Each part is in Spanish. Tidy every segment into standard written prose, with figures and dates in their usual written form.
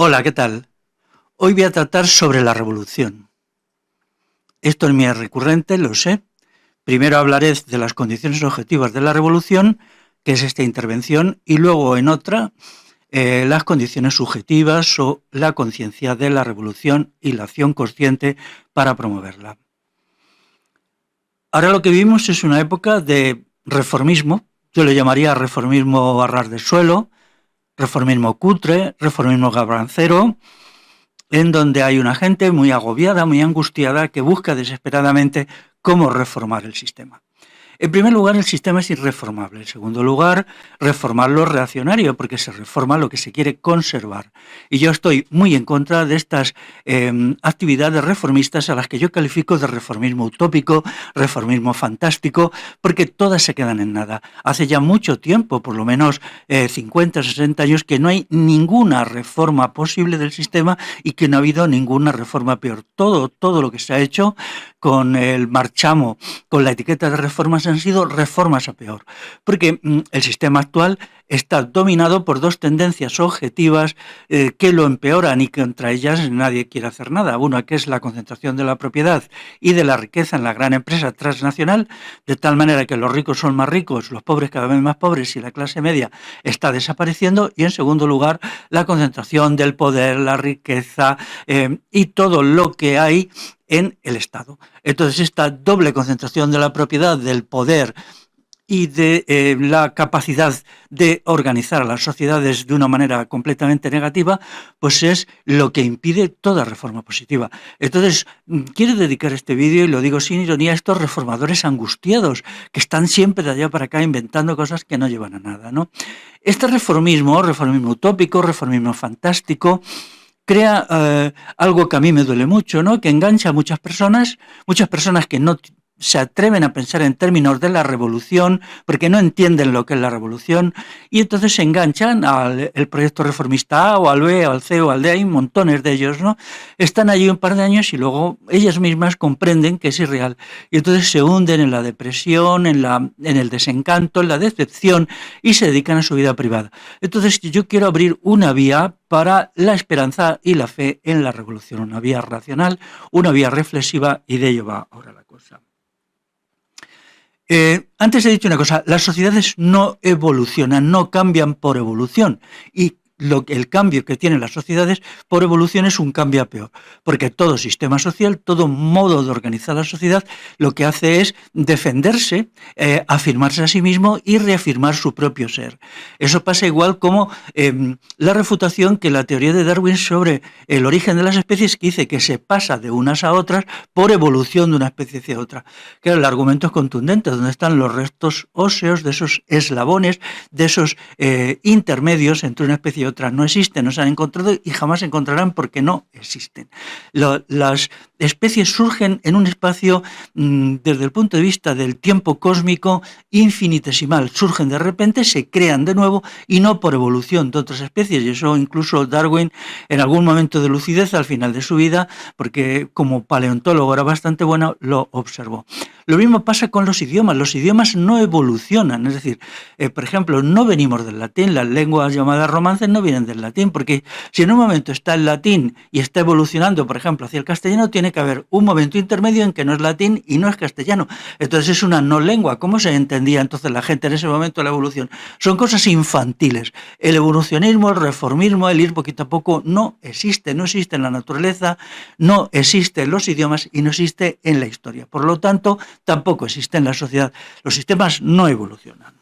Hola, ¿qué tal? Hoy voy a tratar sobre la revolución. Esto es muy recurrente, lo sé. Primero hablaré de las condiciones objetivas de la revolución, que es esta intervención, y luego en otra, las condiciones subjetivas o la conciencia de la revolución y la acción consciente para promoverla. Ahora lo que vivimos es una época de reformismo, yo le llamaría reformismo a ras de suelo, reformismo cutre, reformismo garbancero, en donde hay una gente muy agobiada, muy angustiada, que busca desesperadamente cómo reformar el sistema. En primer lugar, el sistema es irreformable. En segundo lugar, reformar lo reaccionario, porque se reforma lo que se quiere conservar. Y yo estoy muy en contra de estas actividades reformistas a las que yo califico de reformismo utópico, reformismo fantástico, porque todas se quedan en nada. Hace ya mucho tiempo, por lo menos 50, 60 años, que no hay ninguna reforma posible del sistema y que no ha habido ninguna reforma peor. Todo lo que se ha hecho con el marchamo, con la etiqueta de reformas, han sido reformas a peor, porque el sistema actual está dominado por dos tendencias objetivas que lo empeoran y contra ellas nadie quiere hacer nada. Una que es la concentración de la propiedad y de la riqueza en la gran empresa transnacional, de tal manera que los ricos son más ricos, los pobres cada vez más pobres y la clase media está desapareciendo. Y en segundo lugar, la concentración del poder, la riqueza y todo lo que hay en el Estado. Entonces, esta doble concentración de la propiedad, del poder y de la capacidad de organizar a las sociedades de una manera completamente negativa, pues es lo que impide toda reforma positiva. Entonces, quiero dedicar este vídeo, y lo digo sin ironía, a estos reformadores angustiados que están siempre de allá para acá inventando cosas que no llevan a nada, ¿no? Este reformismo utópico, reformismo fantástico, crea algo que a mí me duele mucho, ¿no? Que engancha a muchas personas que no se atreven a pensar en términos de la revolución porque no entienden lo que es la revolución y entonces se enganchan al el proyecto reformista A o al B o al C o al D, hay montones de ellos, ¿no? Están allí un par de años y luego ellas mismas comprenden que es irreal y entonces se hunden en la depresión, en el desencanto, en la decepción y se dedican a su vida privada. Entonces yo quiero abrir una vía para la esperanza y la fe en la revolución, una vía racional, una vía reflexiva, y de ello va ahora la cosa. Antes he dicho una cosa, las sociedades no evolucionan, no cambian por evolución, y el cambio que tienen las sociedades por evolución es un cambio a peor, porque todo sistema social, todo modo de organizar la sociedad, lo que hace es defenderse, afirmarse a sí mismo y reafirmar su propio ser. Eso pasa igual como la refutación que la teoría de Darwin sobre el origen de las especies, que dice que se pasa de unas a otras por evolución de una especie hacia otra. Claro, el argumento es contundente, donde están los restos óseos de esos eslabones, de esos intermedios entre una especie y otra. No existen, no se han encontrado y jamás se encontrarán porque no existen. Las especies surgen en un espacio, desde el punto de vista del tiempo cósmico, infinitesimal. Surgen de repente, se crean de nuevo y no por evolución de otras especies. Y eso incluso Darwin, en algún momento de lucidez al final de su vida, porque como paleontólogo era bastante bueno, lo observó. Lo mismo pasa con los idiomas no evolucionan, es decir, por ejemplo, no venimos del latín, las lenguas llamadas romances no vienen del latín, porque si en un momento está el latín y está evolucionando, por ejemplo, hacia el castellano, tiene que haber un momento intermedio en que no es latín y no es castellano, entonces es una no lengua. ¿Cómo se entendía entonces la gente en ese momento la evolución? Son cosas infantiles. El evolucionismo, el reformismo, el ir poquito a poco no existe en la naturaleza, no existe en los idiomas y no existe en la historia. Por lo tanto, tampoco existe en la sociedad. Los sistemas no evolucionan.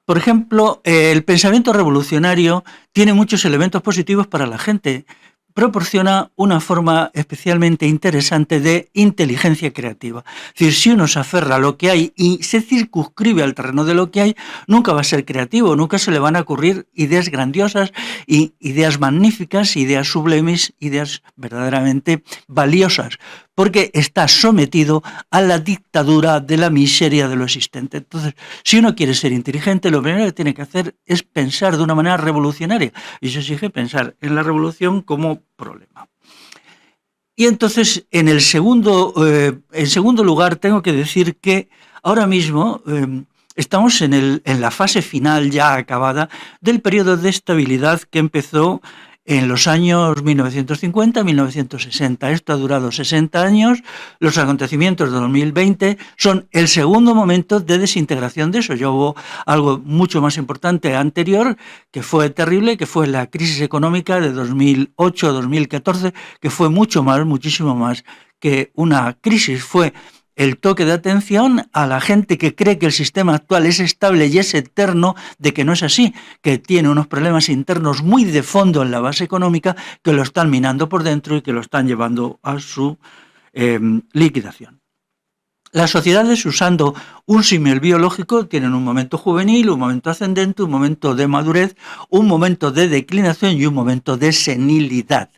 Por ejemplo, el pensamiento revolucionario tiene muchos elementos positivos para la gente. Proporciona una forma especialmente interesante de inteligencia creativa. Es decir, si uno se aferra a lo que hay y se circunscribe al terreno de lo que hay, nunca va a ser creativo, nunca se le van a ocurrir ideas grandiosas, y ideas magníficas, ideas sublimes, ideas verdaderamente valiosas, porque está sometido a la dictadura de la miseria de lo existente. Entonces, si uno quiere ser inteligente, lo primero que tiene que hacer es pensar de una manera revolucionaria, y eso exige pensar en la revolución como problema. Y entonces, en segundo lugar, tengo que decir que ahora mismo estamos en la fase final ya acabada del periodo de estabilidad que empezó en los años 1950-1960. Esto ha durado 60 años. Los acontecimientos de 2020 son el segundo momento de desintegración de eso. Ya hubo algo mucho más importante anterior, que fue terrible, que fue la crisis económica de 2008-2014, que fue mucho más, muchísimo más que una crisis. Fue el toque de atención a la gente que cree que el sistema actual es estable y es eterno, de que no es así, que tiene unos problemas internos muy de fondo en la base económica que lo están minando por dentro y que lo están llevando a su liquidación. Las sociedades, usando un símil biológico, tienen un momento juvenil, un momento ascendente, un momento de madurez, un momento de declinación y un momento de senilidad.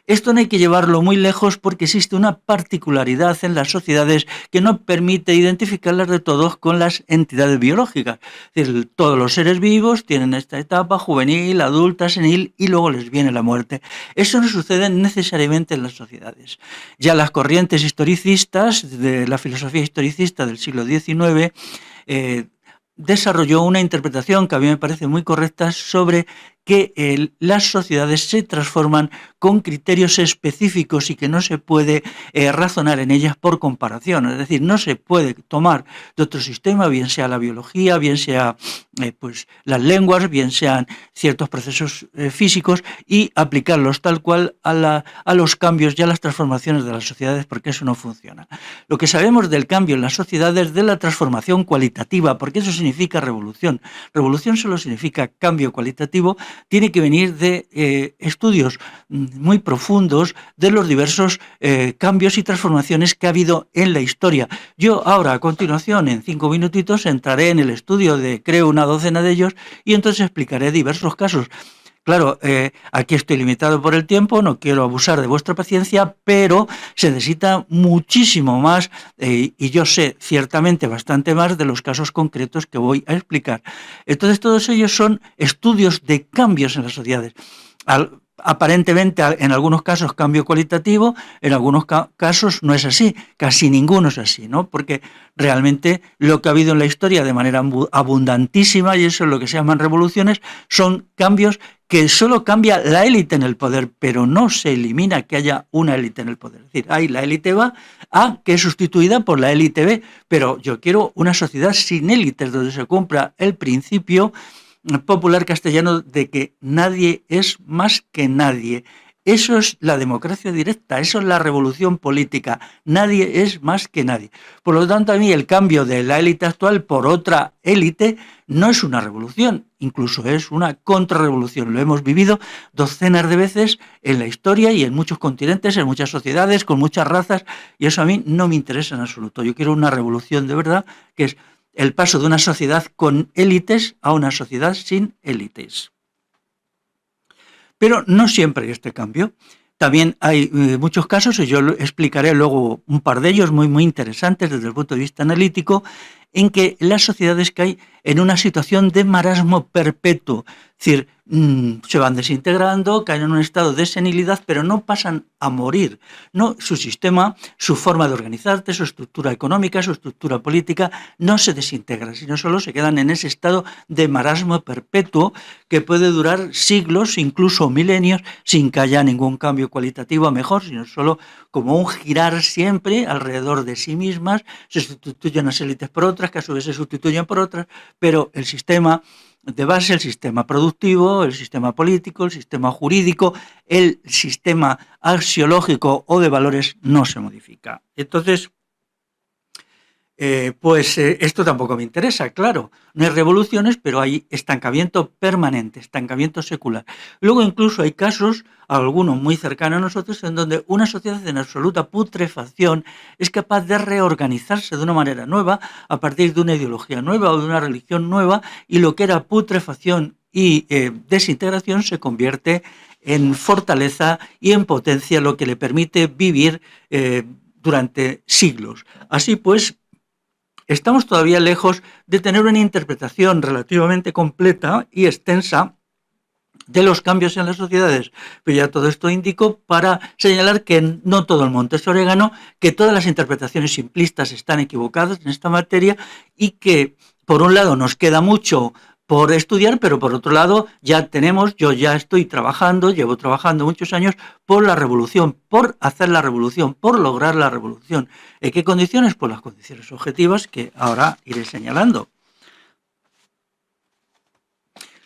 Esto no hay que llevarlo muy lejos porque existe una particularidad en las sociedades que no permite identificarlas de todos con las entidades biológicas. Es decir, todos los seres vivos tienen esta etapa juvenil, adulta, senil y luego les viene la muerte. Eso no sucede necesariamente en las sociedades. Ya las corrientes historicistas de la filosofía historicista del siglo XIX desarrolló una interpretación que a mí me parece muy correcta sobre que las sociedades se transforman con criterios específicos y que no se puede razonar en ellas por comparación. Es decir, no se puede tomar de otro sistema, bien sea la biología, bien sea pues, las lenguas, bien sean ciertos procesos físicos, y aplicarlos tal cual a los cambios y a las transformaciones de las sociedades, porque eso no funciona. Lo que sabemos del cambio en las sociedades, de la transformación cualitativa, porque eso significa revolución. Revolución solo significa cambio cualitativo, tiene que venir de estudios muy profundos de los diversos cambios y transformaciones que ha habido en la historia. Yo ahora, a continuación, en 5 minutitos, entraré en el estudio de, creo, una docena de ellos, y entonces explicaré diversos casos. Claro, aquí estoy limitado por el tiempo, no quiero abusar de vuestra paciencia, pero se necesita muchísimo más y yo sé ciertamente bastante más de los casos concretos que voy a explicar. Entonces, todos ellos son estudios de cambios en las sociedades. Aparentemente, en algunos casos, cambio cualitativo, en algunos casos no es así, casi ninguno es así, ¿no? Porque realmente lo que ha habido en la historia de manera abundantísima, y eso es lo que se llaman revoluciones, son cambios que solo cambia la élite en el poder, pero no se elimina que haya una élite en el poder. Es decir, hay la élite A que es sustituida por la élite B, pero yo quiero una sociedad sin élites, donde se cumpla el principio popular castellano de que nadie es más que nadie. Eso es la democracia directa, eso es la revolución política. Nadie es más que nadie. Por lo tanto, a mí el cambio de la élite actual por otra élite no es una revolución, incluso es una contrarrevolución. Lo hemos vivido docenas de veces en la historia y en muchos continentes, en muchas sociedades, con muchas razas, y eso a mí no me interesa en absoluto. Yo quiero una revolución de verdad, que es el paso de una sociedad con élites a una sociedad sin élites. Pero no siempre hay este cambio. También hay muchos casos, y yo explicaré luego un par de ellos muy interesantes desde el punto de vista analítico, en que las sociedades caen en una situación de marasmo perpetuo. Es decir, se van desintegrando, caen en un estado de senilidad, pero no pasan a morir. No, su sistema, su forma de organizarse, su estructura económica, su estructura política, no se desintegra, sino solo se quedan en ese estado de marasmo perpetuo que puede durar siglos, incluso milenios, sin que haya ningún cambio cualitativo a mejor, sino solo como un girar siempre alrededor de sí mismas, se sustituyen las élites por otras, que a su vez se sustituyen por otras, pero el sistema de base, el sistema productivo, el sistema político, el sistema jurídico, el sistema axiológico o de valores no se modifica. Entonces, esto tampoco me interesa, claro. No hay revoluciones, pero hay estancamiento permanente, estancamiento secular. Luego incluso hay casos, algunos muy cercanos a nosotros, en donde una sociedad en absoluta putrefacción es capaz de reorganizarse de una manera nueva a partir de una ideología nueva o de una religión nueva, y lo que era putrefacción y desintegración se convierte en fortaleza y en potencia, lo que le permite vivir durante siglos. Así pues, estamos todavía lejos de tener una interpretación relativamente completa y extensa de los cambios en las sociedades. Pero ya todo esto indico para señalar que no todo el monte es orégano, que todas las interpretaciones simplistas están equivocadas en esta materia y que por un lado nos queda mucho por estudiar, pero por otro lado yo ya estoy trabajando, llevo trabajando muchos años por la revolución, por hacer la revolución, por lograr la revolución. ¿En qué condiciones? Pues las condiciones objetivas que ahora iré señalando.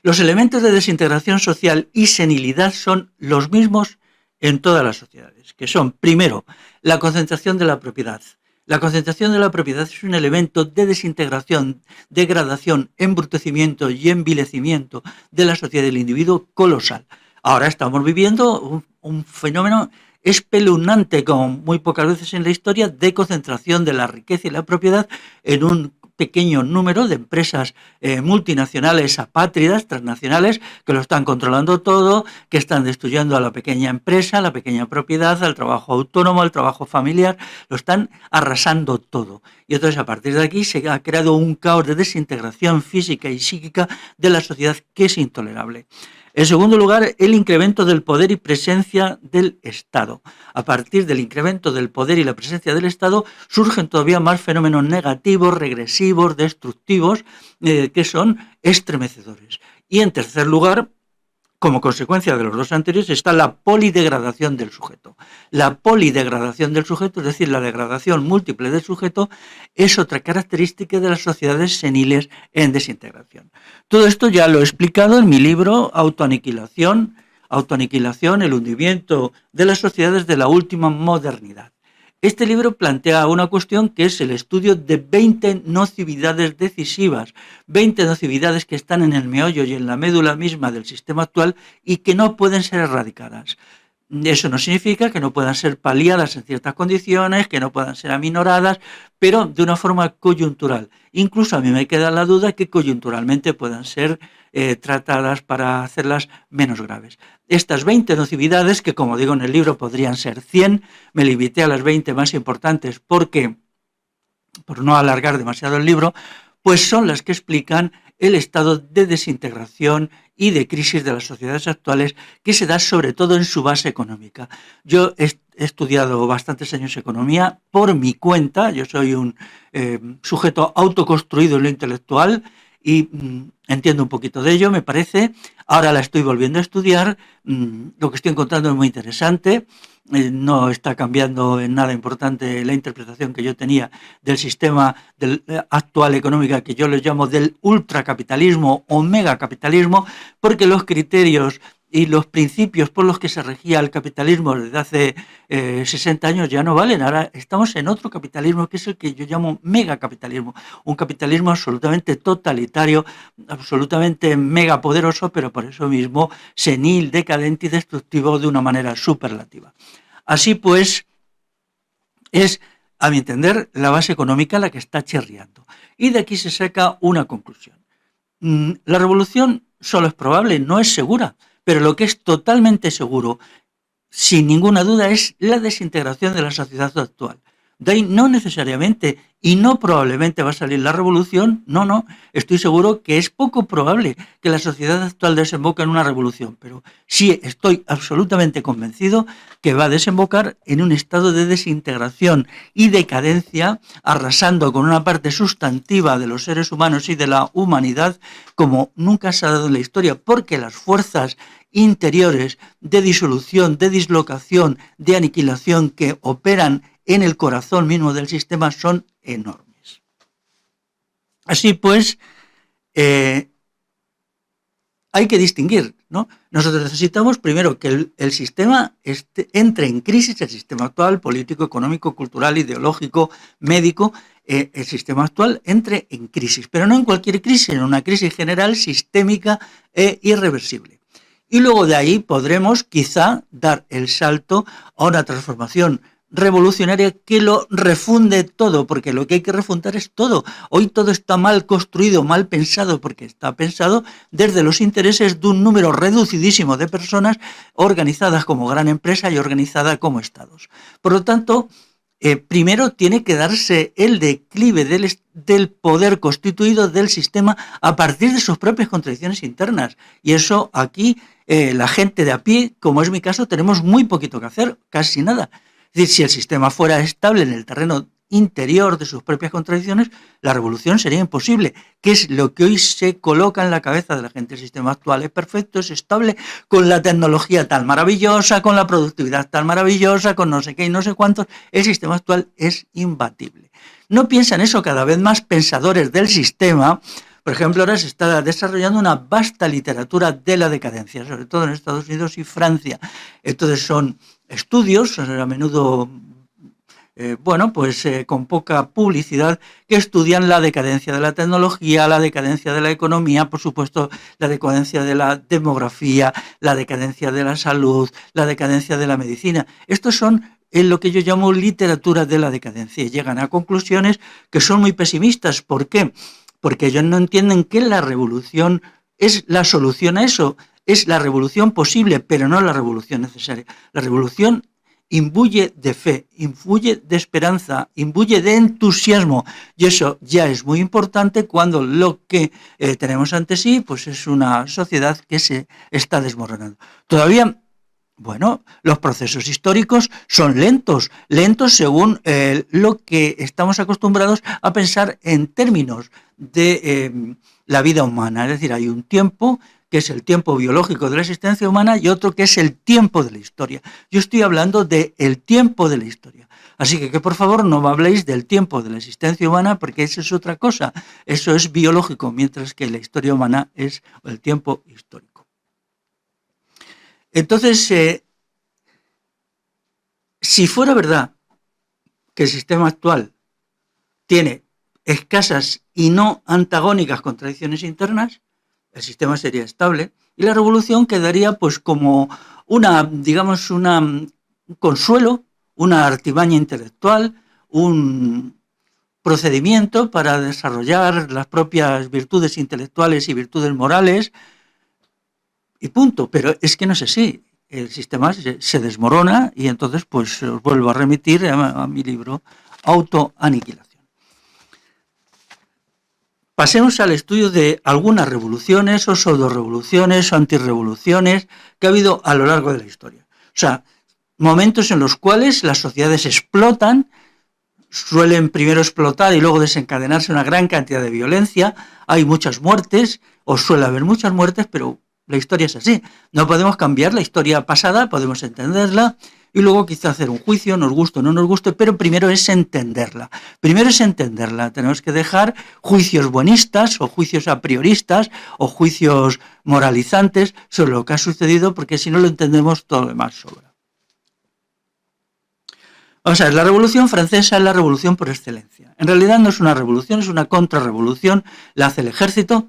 Los elementos de desintegración social y senilidad son los mismos en todas las sociedades, que son, primero, la concentración de la propiedad. La concentración de la propiedad es un elemento de desintegración, degradación, embrutecimiento y envilecimiento de la sociedad del individuo colosal. Ahora estamos viviendo un fenómeno espeluznante, como muy pocas veces en la historia, de concentración de la riqueza y la propiedad en un pequeño número de empresas multinacionales apátridas, transnacionales, que lo están controlando todo, que están destruyendo a la pequeña empresa, a la pequeña propiedad, al trabajo autónomo, al trabajo familiar, lo están arrasando todo. Y entonces a partir de aquí se ha creado un caos de desintegración física y psíquica de la sociedad que es intolerable. En segundo lugar, el incremento del poder y presencia del Estado. A partir del incremento del poder y la presencia del Estado surgen todavía más fenómenos negativos, regresivos, destructivos, que son estremecedores. Y en tercer lugar, como consecuencia de los dos anteriores, está la polidegradación del sujeto. La polidegradación del sujeto, es decir, la degradación múltiple del sujeto, es otra característica de las sociedades seniles en desintegración. Todo esto ya lo he explicado en mi libro Autoaniquilación, el hundimiento de las sociedades de la última modernidad. Este libro plantea una cuestión que es el estudio de 20 nocividades decisivas, 20 nocividades que están en el meollo y en la médula misma del sistema actual y que no pueden ser erradicadas. Eso no significa que no puedan ser paliadas en ciertas condiciones, que no puedan ser aminoradas, pero de una forma coyuntural. Incluso a mí me queda la duda que coyunturalmente puedan ser tratadas para hacerlas menos graves. Estas 20 nocividades, que como digo en el libro podrían ser 100, me limité a las 20 más importantes porque, por no alargar demasiado el libro, pues son las que explican el estado de desintegración y de crisis de las sociedades actuales que se da sobre todo en su base económica. Yo he estudiado bastantes años economía por mi cuenta, yo soy un sujeto autoconstruido en lo intelectual y entiendo un poquito de ello, me parece. Ahora la estoy volviendo a estudiar, lo que estoy encontrando es muy interesante. No está cambiando en nada importante la interpretación que yo tenía del sistema actual económico, que yo le llamo del ultracapitalismo o megacapitalismo, porque los criterios y los principios por los que se regía el capitalismo desde hace 60 años ya no valen. Ahora estamos en otro capitalismo que es el que yo llamo megacapitalismo, un capitalismo absolutamente totalitario, absolutamente megapoderoso, pero por eso mismo senil, decadente y destructivo de una manera superlativa. Así pues, es, a mi entender, la base económica la que está chirriando. Y de aquí se saca una conclusión. La revolución solo es probable, no es segura, pero lo que es totalmente seguro, sin ninguna duda, es la desintegración de la sociedad actual. De ahí no necesariamente y no probablemente va a salir la revolución, no, estoy seguro que es poco probable que la sociedad actual desemboque en una revolución, pero sí estoy absolutamente convencido que va a desembocar en un estado de desintegración y decadencia, arrasando con una parte sustantiva de los seres humanos y de la humanidad como nunca se ha dado en la historia, porque las fuerzas interiores de disolución, de dislocación, de aniquilación que operan en el corazón mismo del sistema son enormes. Así pues, hay que distinguir, ¿no? Nosotros necesitamos primero que el sistema entre en crisis, el sistema actual, político, económico, cultural, ideológico, médico, el sistema actual entre en crisis, pero no en cualquier crisis, en una crisis general, sistémica e irreversible. Y luego de ahí podremos quizá dar el salto a una transformación revolucionaria que lo refunde todo, porque lo que hay que refundar es todo. Hoy todo está mal construido, mal pensado, porque está pensado desde los intereses de un número reducidísimo de personas organizadas como gran empresa y organizadas como estados. Por lo tanto, primero tiene que darse el declive del poder constituido del sistema a partir de sus propias contradicciones internas. Y eso aquí, la gente de a pie, como es mi caso, tenemos muy poquito que hacer, casi nada. Es decir, si el sistema fuera estable en el terreno interior de sus propias contradicciones, la revolución sería imposible, que es lo que hoy se coloca en la cabeza de la gente. El sistema actual es perfecto, es estable, con la tecnología tan maravillosa, con la productividad tan maravillosa, con no sé qué y no sé cuántos. El sistema actual es imbatible. No piensan eso cada vez más pensadores del sistema. Por ejemplo, ahora se está desarrollando una vasta literatura de la decadencia, sobre todo en Estados Unidos y Francia. Entonces son estudios, a menudo con poca publicidad, que estudian la decadencia de la tecnología, la decadencia de la economía, por supuesto, la decadencia de la demografía, la decadencia de la salud, la decadencia de la medicina. Estos son en lo que yo llamo literatura de la decadencia y llegan a conclusiones que son muy pesimistas. ¿Por qué? Porque ellos no entienden que la revolución es la solución a eso, es la revolución posible, pero no la revolución necesaria. La revolución imbuye de fe, imbuye de esperanza, imbuye de entusiasmo, y eso ya es muy importante cuando lo que tenemos ante sí pues es una sociedad que se está desmoronando. Todavía, bueno, los procesos históricos son lentos según lo que estamos acostumbrados a pensar en términos de la vida humana. Es decir, hay un tiempo que es el tiempo biológico de la existencia humana y otro que es el tiempo de la historia. Yo estoy hablando del tiempo de la historia. Así que por favor no me habléis del tiempo de la existencia humana porque eso es otra cosa. Eso es biológico, mientras que la historia humana es el tiempo histórico. Entonces, si fuera verdad que el sistema actual tiene escasas y no antagónicas contradicciones internas, el sistema sería estable y la revolución quedaría pues como un consuelo, una artimaña intelectual, un procedimiento para desarrollar las propias virtudes intelectuales y virtudes morales y punto. Pero es que no es así. El sistema se desmorona y entonces pues os vuelvo a remitir a mi libro Autoaniquilación. Pasemos al estudio de algunas revoluciones o pseudo-revoluciones o antirrevoluciones que ha habido a lo largo de la historia. O sea, momentos en los cuales las sociedades explotan, suelen primero explotar y luego desencadenarse una gran cantidad de violencia, hay muchas muertes, o suele haber muchas muertes, pero la historia es así. No podemos cambiar la historia pasada, podemos entenderla y luego quizá hacer un juicio, nos guste o no nos guste, pero primero es entenderla. Tenemos que dejar juicios buenistas o juicios a prioristas o juicios moralizantes sobre lo que ha sucedido, porque si no lo entendemos todo lo demás sobra. Vamos a ver, la Revolución Francesa es la revolución por excelencia. En realidad no es una revolución, es una contrarrevolución. La hace el ejército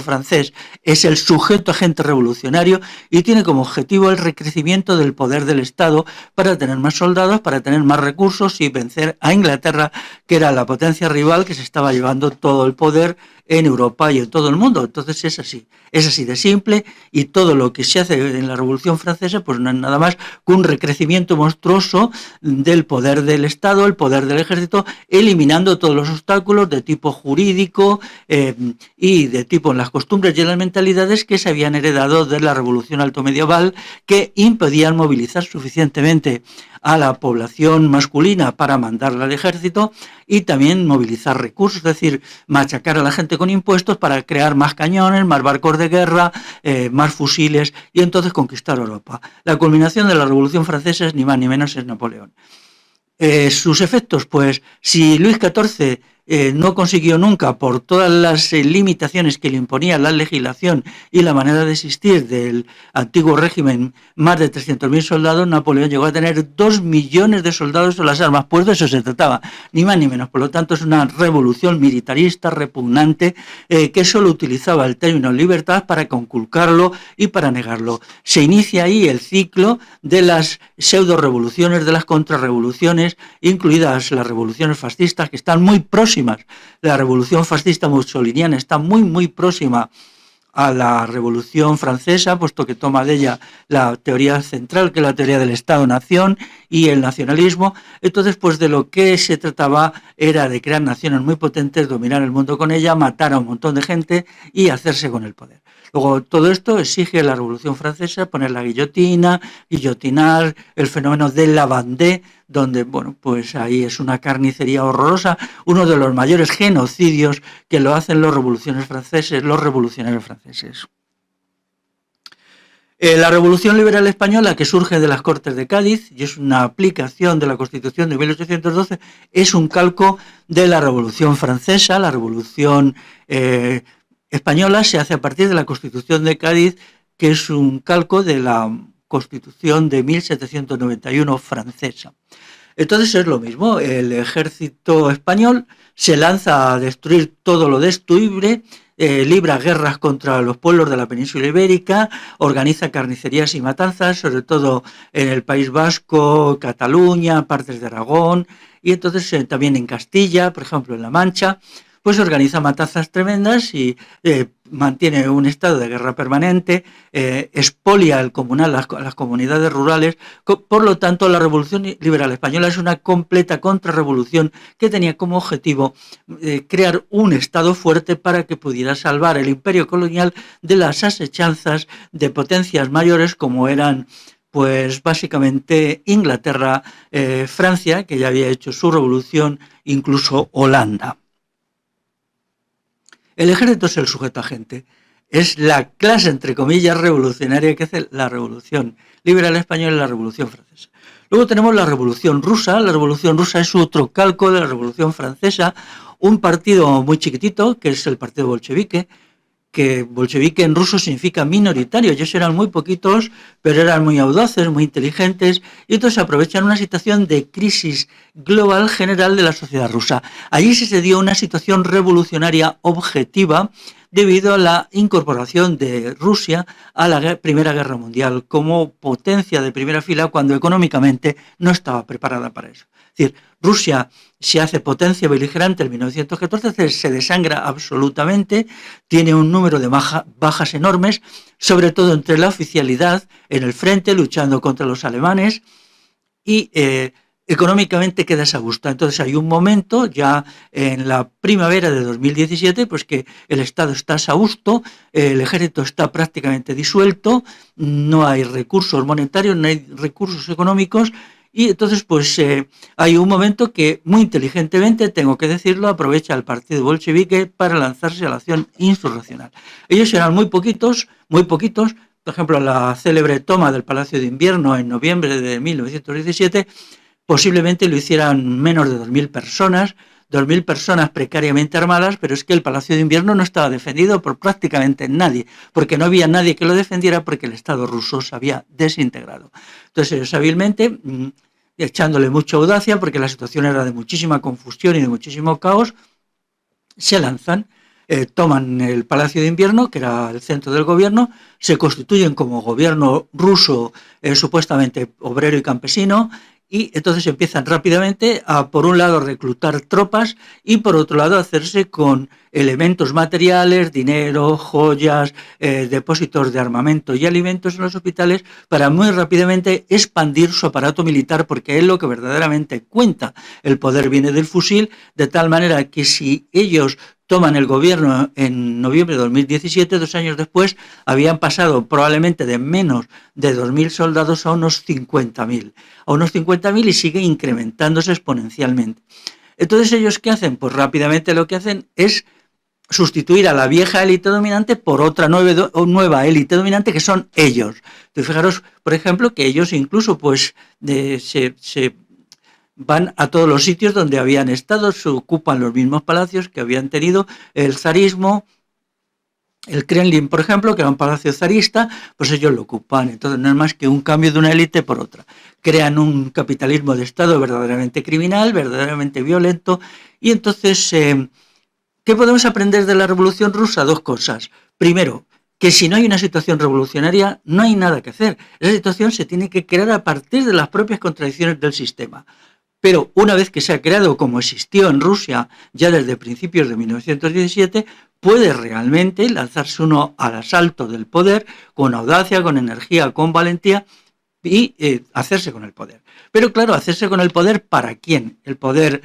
francés es el sujeto agente revolucionario y tiene como objetivo el recrecimiento del poder del Estado para tener más soldados, para tener más recursos y vencer a Inglaterra, que era la potencia rival que se estaba llevando todo el poder en Europa y en todo el mundo. Entonces es así de simple, y todo lo que se hace en la Revolución Francesa pues no es nada más que un recrecimiento monstruoso del poder del Estado, el poder del ejército, eliminando todos los obstáculos de tipo jurídico y de tipo en las costumbres y en las mentalidades que se habían heredado de la Revolución altomedieval, que impedían movilizar suficientemente a la población masculina para mandarla al ejército y también movilizar recursos, es decir, machacar a la gente con impuestos para crear más cañones, más barcos de guerra, más fusiles y entonces conquistar Europa. La culminación de la Revolución Francesa es ni más ni menos es Napoleón. Sus efectos, pues si Luis XIV no consiguió nunca, por todas las limitaciones que le imponía la legislación y la manera de existir del antiguo régimen, más de 300.000 soldados, Napoleón llegó a tener 2 millones de soldados en las armas, pues de eso se trataba, ni más ni menos. Por lo tanto, es una revolución militarista, repugnante, que solo utilizaba el término libertad para conculcarlo y para negarlo. Se inicia ahí el ciclo de las pseudo-revoluciones, de las contrarrevoluciones, incluidas las revoluciones fascistas, que están muy próximas. La revolución fascista mussoliniana está muy próxima a la Revolución Francesa, puesto que toma de ella la teoría central, que es la teoría del Estado-Nación y el nacionalismo. Entonces, pues de lo que se trataba era de crear naciones muy potentes, dominar el mundo con ella, matar a un montón de gente y hacerse con el poder. Luego, todo esto exige la Revolución Francesa, poner la guillotina, guillotinar, el fenómeno de la Vendée, donde, bueno, pues ahí es una carnicería horrorosa, uno de los mayores genocidios que lo hacen los revolucionarios franceses. La Revolución Liberal Española, que surge de las Cortes de Cádiz y es una aplicación de la Constitución de 1812, es un calco de la Revolución Francesa. La Revolución Española se hace a partir de la Constitución de Cádiz, que es un calco de la Constitución de 1791 francesa. Entonces es lo mismo, el ejército español se lanza a destruir todo lo destruible, libra guerras contra los pueblos de la península ibérica, organiza carnicerías y matanzas, sobre todo en el País Vasco, Cataluña, partes de Aragón, y entonces también en Castilla, por ejemplo en La Mancha, pues organiza matanzas tremendas y mantiene un estado de guerra permanente, expolia el comunal, las comunidades rurales. Por lo tanto, la Revolución Liberal Española es una completa contrarrevolución que tenía como objetivo crear un estado fuerte para que pudiera salvar el imperio colonial de las asechanzas de potencias mayores como eran pues básicamente Inglaterra, Francia, que ya había hecho su revolución, incluso Holanda. El ejército es el sujeto agente, es la clase, entre comillas, revolucionaria que hace la Revolución Liberal Española y la Revolución Francesa. Luego tenemos la Revolución Rusa. La Revolución Rusa es otro calco de la Revolución Francesa, un partido muy chiquitito, que es el partido bolchevique, que bolchevique en ruso significa minoritario. Ellos eran muy poquitos, pero eran muy audaces, muy inteligentes, y entonces aprovechan una situación de crisis global general de la sociedad rusa. Allí se dio una situación revolucionaria objetiva debido a la incorporación de Rusia a la Primera Guerra Mundial como potencia de primera fila cuando económicamente no estaba preparada para eso. Es decir, Rusia se hace potencia beligerante en 1914, se desangra absolutamente, tiene un número de bajas enormes, sobre todo entre la oficialidad en el frente, luchando contra los alemanes, y económicamente queda desagusta. Entonces hay un momento ya en la primavera de 2017 pues que el Estado está exhausto, el ejército está prácticamente disuelto, no hay recursos monetarios, no hay recursos económicos, y entonces pues hay un momento que muy inteligentemente, tengo que decirlo, aprovecha el partido bolchevique para lanzarse a la acción insurreccional. Ellos eran muy poquitos, por ejemplo la célebre toma del Palacio de Invierno en noviembre de 1917, posiblemente lo hicieran menos de 2.000 personas precariamente armadas, pero es que el Palacio de Invierno no estaba defendido por prácticamente nadie, porque no había nadie que lo defendiera porque el Estado ruso se había desintegrado. Entonces ellos hábilmente, echándole mucha audacia, porque la situación era de muchísima confusión y de muchísimo caos, se lanzan, toman el Palacio de Invierno, que era el centro del gobierno, se constituyen como gobierno ruso supuestamente obrero y campesino, y entonces empiezan rápidamente a, por un lado, reclutar tropas y, por otro lado, hacerse con elementos materiales, dinero, joyas, depósitos de armamento y alimentos en los hospitales para muy rápidamente expandir su aparato militar, porque es lo que verdaderamente cuenta. El poder viene del fusil, de tal manera que si ellos toman el gobierno en noviembre de 2017, 2 años después, habían pasado probablemente de menos de 2.000 soldados a unos 50.000. Y sigue incrementándose exponencialmente. Entonces, ¿ellos qué hacen? Pues rápidamente lo que hacen es sustituir a la vieja élite dominante por otra nueva élite dominante, que son ellos. Entonces, fijaros, por ejemplo, que ellos incluso pues se van a todos los sitios donde habían estado, se ocupan los mismos palacios que habían tenido el zarismo. El Kremlin, por ejemplo, que era un palacio zarista, pues ellos lo ocupan. Entonces no es más que un cambio de una élite por otra. Crean un capitalismo de Estado verdaderamente criminal, verdaderamente violento. Y entonces, ¿qué podemos aprender de la Revolución Rusa? 2 cosas. Primero, que si no hay una situación revolucionaria, no hay nada que hacer. Esa situación se tiene que crear a partir de las propias contradicciones del sistema. Pero una vez que se ha creado, como existió en Rusia ya desde principios de 1917, puede realmente lanzarse uno al asalto del poder con audacia, con energía, con valentía, y hacerse con el poder. Pero claro, hacerse con el poder ¿para quién? ¿El poder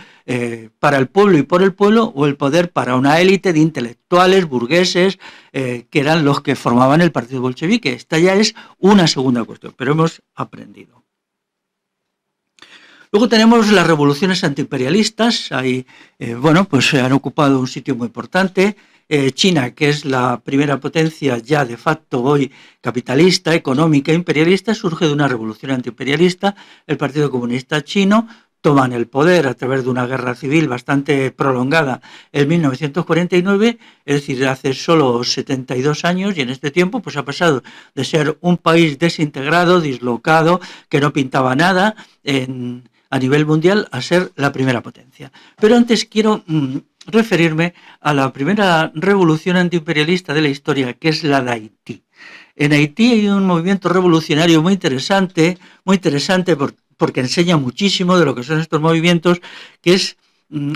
para el pueblo y por el pueblo o el poder para una élite de intelectuales, burgueses, que eran los que formaban el partido bolchevique? Esta ya es una segunda cuestión, pero hemos aprendido. Luego tenemos las revoluciones antiimperialistas. Ahí, bueno, pues han ocupado un sitio muy importante. China, que es la primera potencia ya de facto hoy capitalista, económica, imperialista, surge de una revolución antiimperialista. El Partido Comunista Chino toman el poder a través de una guerra civil bastante prolongada en 1949, es decir, hace solo 72 años, y en este tiempo pues ha pasado de ser un país desintegrado, dislocado, que no pintaba nada a nivel mundial, a ser la primera potencia. Pero antes quiero referirme a la primera revolución antiimperialista de la historia, que es la de Haití. En Haití hay un movimiento revolucionario muy interesante porque enseña muchísimo de lo que son estos movimientos, que es,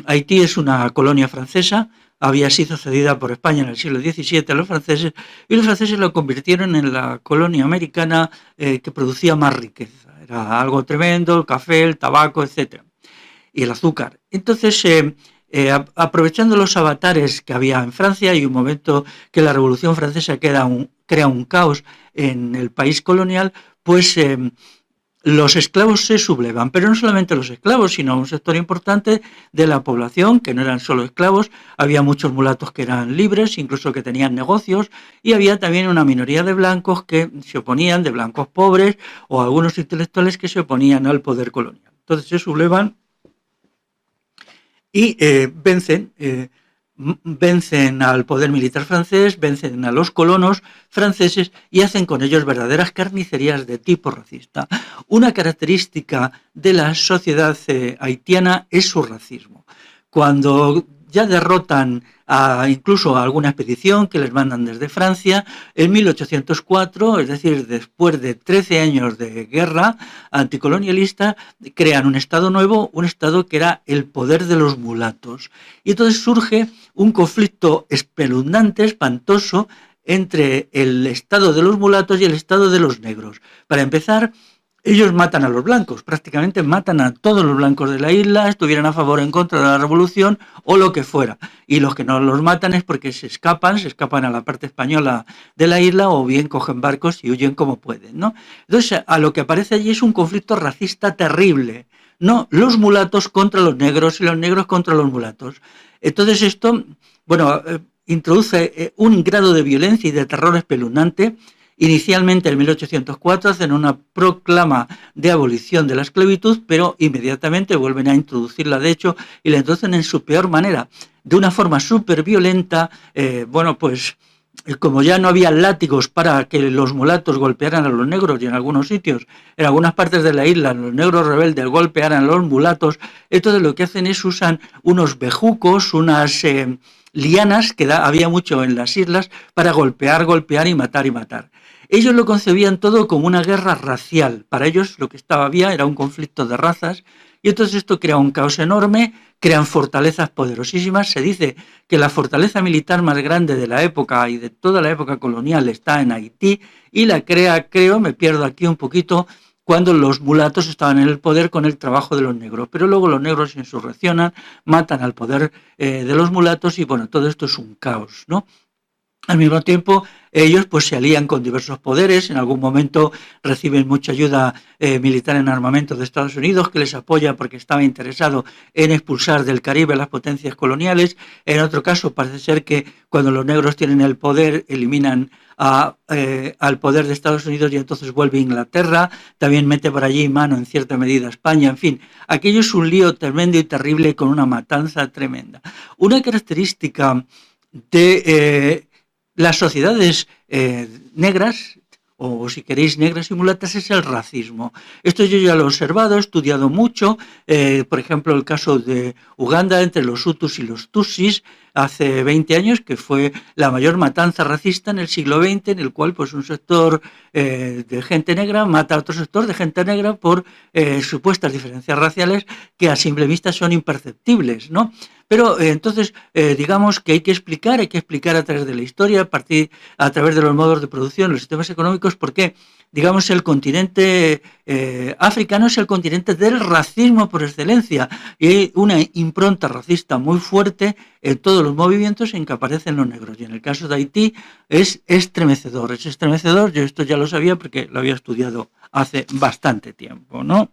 Haití es una colonia francesa, había sido cedida por España en el siglo XVII a los franceses, y los franceses lo convirtieron en la colonia americana que producía más riqueza. Era algo tremendo, el café, el tabaco, etc. Y el azúcar. Entonces, aprovechando los avatares que había en Francia, hay un momento que la Revolución Francesa crea un caos en el país colonial, pues los esclavos se sublevan, pero no solamente los esclavos, sino un sector importante de la población, que no eran solo esclavos, había muchos mulatos que eran libres, incluso que tenían negocios, y había también una minoría de blancos que se oponían, de blancos pobres, o algunos intelectuales que se oponían al poder colonial. Entonces se sublevan y vencen al poder militar francés, vencen a los colonos franceses y hacen con ellos verdaderas carnicerías de tipo racista. Una característica de la sociedad haitiana es su racismo. Cuando ya derrotan incluso a alguna expedición que les mandan desde Francia, en 1804, es decir, después de 13 años de guerra anticolonialista, crean un estado nuevo, un estado que era el poder de los mulatos. Y entonces surge un conflicto espeluznante, espantoso, entre el estado de los mulatos y el estado de los negros. Para empezar, ellos matan a los blancos, prácticamente matan a todos los blancos de la isla, estuvieran a favor o en contra de la revolución o lo que fuera. Y los que no los matan es porque se escapan a la parte española de la isla o bien cogen barcos y huyen como pueden, ¿no? Entonces, a lo que aparece allí es un conflicto racista terrible, ¿no? Los mulatos contra los negros y los negros contra los mulatos. Entonces esto, bueno, introduce un grado de violencia y de terror espeluznante. Inicialmente en 1804 hacen una proclama de abolición de la esclavitud, pero inmediatamente vuelven a introducirla, de hecho, y la introducen en su peor manera, de una forma súper violenta. Bueno, pues como ya no había látigos para que los mulatos golpearan a los negros, y en algunos sitios, en algunas partes de la isla, los negros rebeldes golpearan a los mulatos, entonces lo que hacen es usan unos bejucos, unas lianas que había mucho en las islas para golpear y matar. Ellos lo concebían todo como una guerra racial. Para ellos lo que había era un conflicto de razas y entonces esto crea un caos enorme, crean fortalezas poderosísimas. Se dice que la fortaleza militar más grande de la época y de toda la época colonial está en Haití y la creo, me pierdo aquí un poquito, cuando los mulatos estaban en el poder con el trabajo de los negros. Pero luego los negros se insurreccionan, matan al poder de los mulatos y bueno, todo esto es un caos, ¿no? Al mismo tiempo, ellos pues se alían con diversos poderes, en algún momento reciben mucha ayuda militar en armamento de Estados Unidos, que les apoya porque estaba interesado en expulsar del Caribe a las potencias coloniales. En otro caso, parece ser que cuando los negros tienen el poder, eliminan al poder de Estados Unidos y entonces vuelve a Inglaterra, también mete por allí mano en cierta medida España, en fin, aquello es un lío tremendo y terrible con una matanza tremenda. Una característica de las sociedades negras, o si queréis negras y mulatas, es el racismo. Esto yo ya lo he observado, he estudiado mucho, por ejemplo el caso de Uganda entre los Hutus y los Tutsis. hace 20 años, que fue la mayor matanza racista en el siglo XX, en el cual pues un sector de gente negra mata a otro sector de gente negra por supuestas diferencias raciales que a simple vista son imperceptibles, ¿no? Pero entonces, digamos que hay que explicar a través de la historia, a través de los modos de producción, los sistemas económicos, por qué, digamos, el continente africano es el continente del racismo por excelencia, y hay una impronta racista muy fuerte en todos los movimientos en que aparecen los negros. Y en el caso de Haití es estremecedor, yo esto ya lo sabía porque lo había estudiado hace bastante tiempo, ¿no?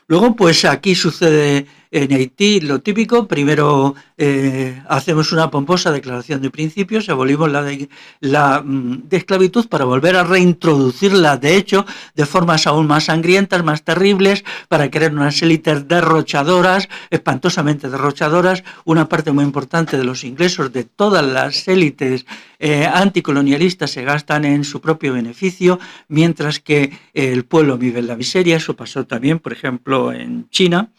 Luego, pues aquí sucede en Haití lo típico. Primero hacemos una pomposa declaración de principios, abolimos de esclavitud para volver a reintroducirla, de hecho, de formas aún más sangrientas, más terribles, para crear unas élites derrochadoras, espantosamente derrochadoras. Una parte muy importante de los ingresos de todas las élites anticolonialistas se gastan en su propio beneficio, mientras que el pueblo vive en la miseria. Eso pasó también, por ejemplo, en China,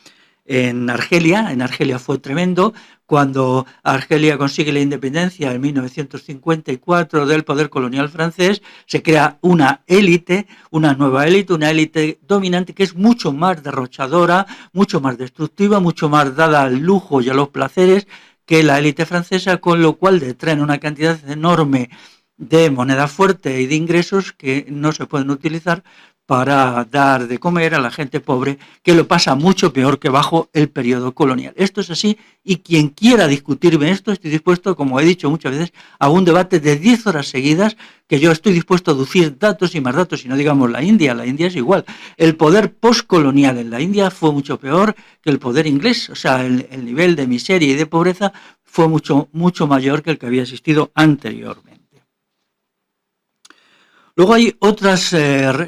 en Argelia fue tremendo. Cuando Argelia consigue la independencia en 1954 del poder colonial francés, se crea una nueva élite, una élite dominante que es mucho más derrochadora, mucho más destructiva, mucho más dada al lujo y a los placeres que la élite francesa, con lo cual detraen una cantidad enorme de moneda fuerte y de ingresos que no se pueden utilizar para dar de comer a la gente pobre, que lo pasa mucho peor que bajo el periodo colonial. Esto es así, y quien quiera discutirme esto, estoy dispuesto, como he dicho muchas veces, a un debate de 10 horas seguidas, que yo estoy dispuesto a aducir datos y más datos, y no digamos la India es igual. El poder postcolonial en la India fue mucho peor que el poder inglés, o sea, el nivel de miseria y de pobreza fue mucho, mucho mayor que el que había existido anteriormente. Luego hay otras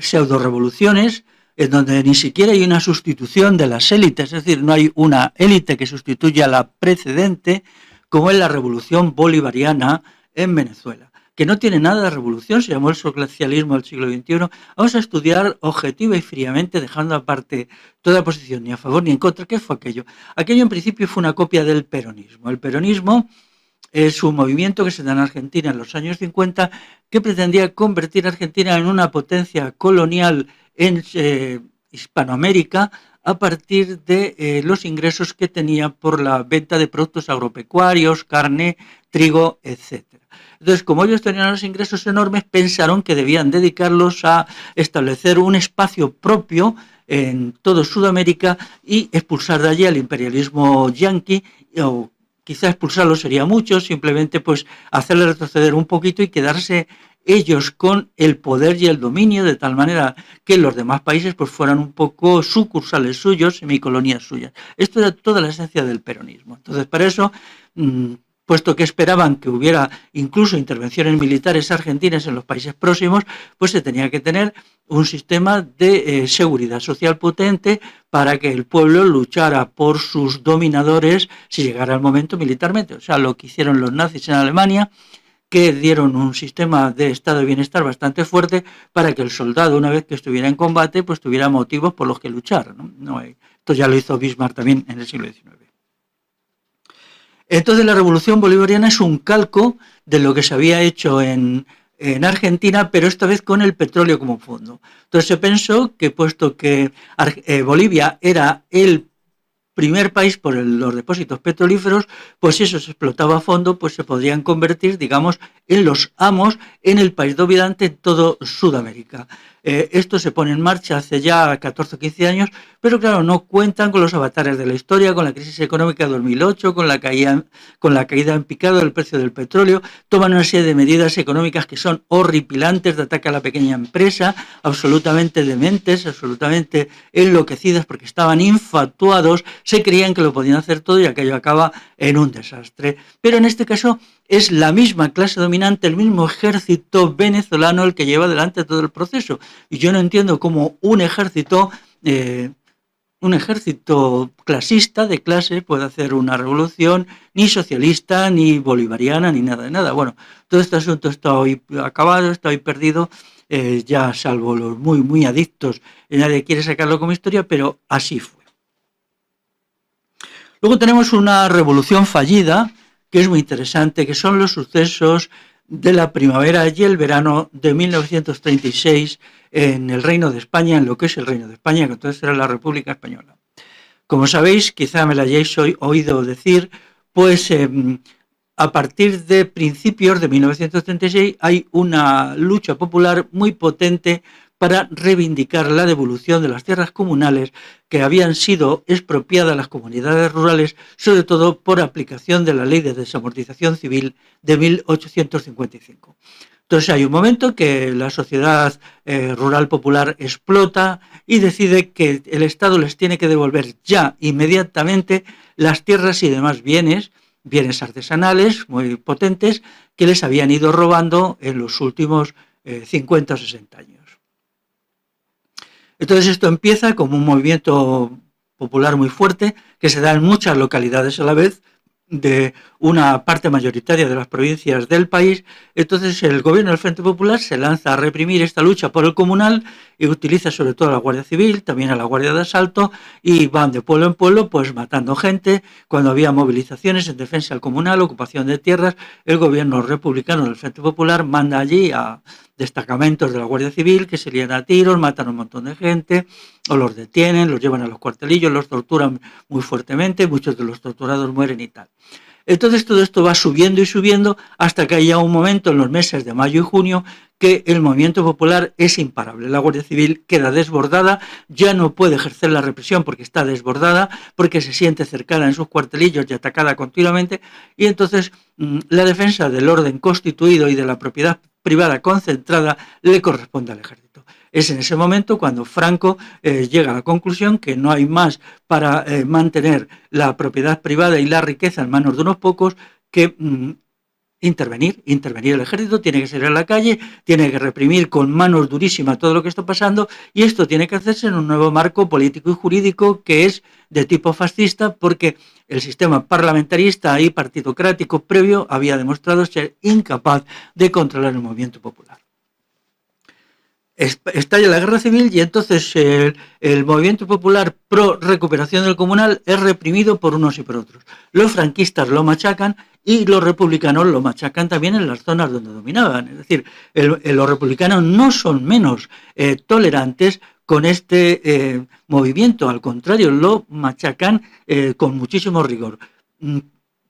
pseudo-revoluciones en donde ni siquiera hay una sustitución de las élites, es decir, no hay una élite que sustituya a la precedente, como en la revolución bolivariana en Venezuela, que no tiene nada de revolución, se llamó el socialismo del siglo XXI. Vamos a estudiar objetiva y fríamente, dejando aparte toda posición ni a favor ni en contra. ¿Qué fue aquello? Aquello en principio fue una copia del peronismo. El peronismo es un movimiento que se da en Argentina en los años 50, que pretendía convertir a Argentina en una potencia colonial en Hispanoamérica a partir de los ingresos que tenía por la venta de productos agropecuarios, carne, trigo, etc. Entonces, como ellos tenían los ingresos enormes, pensaron que debían dedicarlos a establecer un espacio propio en todo Sudamérica y expulsar de allí al imperialismo yanqui, o quizá expulsarlo sería mucho, simplemente pues hacerle retroceder un poquito y quedarse ellos con el poder y el dominio, de tal manera que los demás países pues fueran un poco sucursales suyos, semicolonias suyas. Esto era toda la esencia del peronismo. Entonces, para eso, puesto que esperaban que hubiera incluso intervenciones militares argentinas en los países próximos, pues se tenía que tener un sistema de seguridad social potente para que el pueblo luchara por sus dominadores si llegara el momento militarmente. O sea, lo que hicieron los nazis en Alemania, que dieron un sistema de estado de bienestar bastante fuerte para que el soldado, una vez que estuviera en combate, pues tuviera motivos por los que luchar, ¿no? Esto ya lo hizo Bismarck también en el siglo XIX. Entonces la revolución bolivariana es un calco de lo que se había hecho en Argentina, pero esta vez con el petróleo como fondo. Entonces se pensó que, puesto que Bolivia era el primer país por los depósitos petrolíferos, pues si eso se explotaba a fondo, pues se podrían convertir, digamos, en los amos en el país dominante en todo Sudamérica. Esto se pone en marcha hace ya 14 o 15 años, pero claro, no cuentan con los avatares de la historia, con la crisis económica de 2008, con la caída en picado del precio del petróleo. Toman una serie de medidas económicas que son horripilantes, de ataque a la pequeña empresa, absolutamente dementes, absolutamente enloquecidas, porque estaban infatuados, se creían que lo podían hacer todo y aquello acaba en un desastre. Pero en este caso es la misma clase dominante, el mismo ejército venezolano el que lleva adelante todo el proceso. Y yo no entiendo cómo un ejército clasista de clase puede hacer una revolución ni socialista, ni bolivariana, ni nada de nada. Bueno, todo este asunto está hoy acabado, está hoy perdido, ya salvo los muy, muy adictos, nadie quiere sacarlo como historia, pero así fue. Luego tenemos una revolución fallida, que es muy interesante, que son los sucesos de la primavera y el verano de 1936 en el Reino de España, en lo que es el Reino de España, que entonces era la República Española. Como sabéis, quizá me lo hayáis oído decir, pues a partir de principios de 1936 hay una lucha popular muy potente para reivindicar la devolución de las tierras comunales que habían sido expropiadas a las comunidades rurales, sobre todo por aplicación de la Ley de Desamortización Civil de 1855. Entonces hay un momento que la sociedad rural popular explota y decide que el Estado les tiene que devolver ya, inmediatamente, las tierras y demás bienes artesanales muy potentes que les habían ido robando en los últimos 50 o 60 años. Entonces esto empieza como un movimiento popular muy fuerte que se da en muchas localidades a la vez de una parte mayoritaria de las provincias del país. Entonces el gobierno del Frente Popular se lanza a reprimir esta lucha por el comunal y utiliza sobre todo a la Guardia Civil, también a la Guardia de Asalto, y van de pueblo en pueblo pues matando gente. Cuando había movilizaciones en defensa del comunal, ocupación de tierras, el gobierno republicano del Frente Popular manda allí a destacamentos de la Guardia Civil que se lían a tiros, matan a un montón de gente, o los detienen, los llevan a los cuartelillos, los torturan muy fuertemente, muchos de los torturados mueren y tal. Entonces todo esto va subiendo y subiendo hasta que haya un momento en los meses de mayo y junio que el movimiento popular es imparable. La Guardia Civil queda desbordada, ya no puede ejercer la represión porque está desbordada, porque se siente cercana en sus cuartelillos y atacada continuamente, y entonces la defensa del orden constituido y de la propiedad privada concentrada le corresponde al ejército. Es en ese momento cuando Franco llega a la conclusión que no hay más para mantener la propiedad privada y la riqueza en manos de unos pocos que intervenir el ejército, tiene que salir a la calle, tiene que reprimir con manos durísimas todo lo que está pasando, y esto tiene que hacerse en un nuevo marco político y jurídico que es de tipo fascista, porque el sistema parlamentarista y partitocrático previo había demostrado ser incapaz de controlar el movimiento popular. Estalla la guerra civil y entonces el movimiento popular pro recuperación del comunal es reprimido por unos y por otros. Los franquistas lo machacan y los republicanos lo machacan también en las zonas donde dominaban. Es decir, los republicanos no son menos tolerantes con este movimiento, al contrario, lo machacan con muchísimo rigor.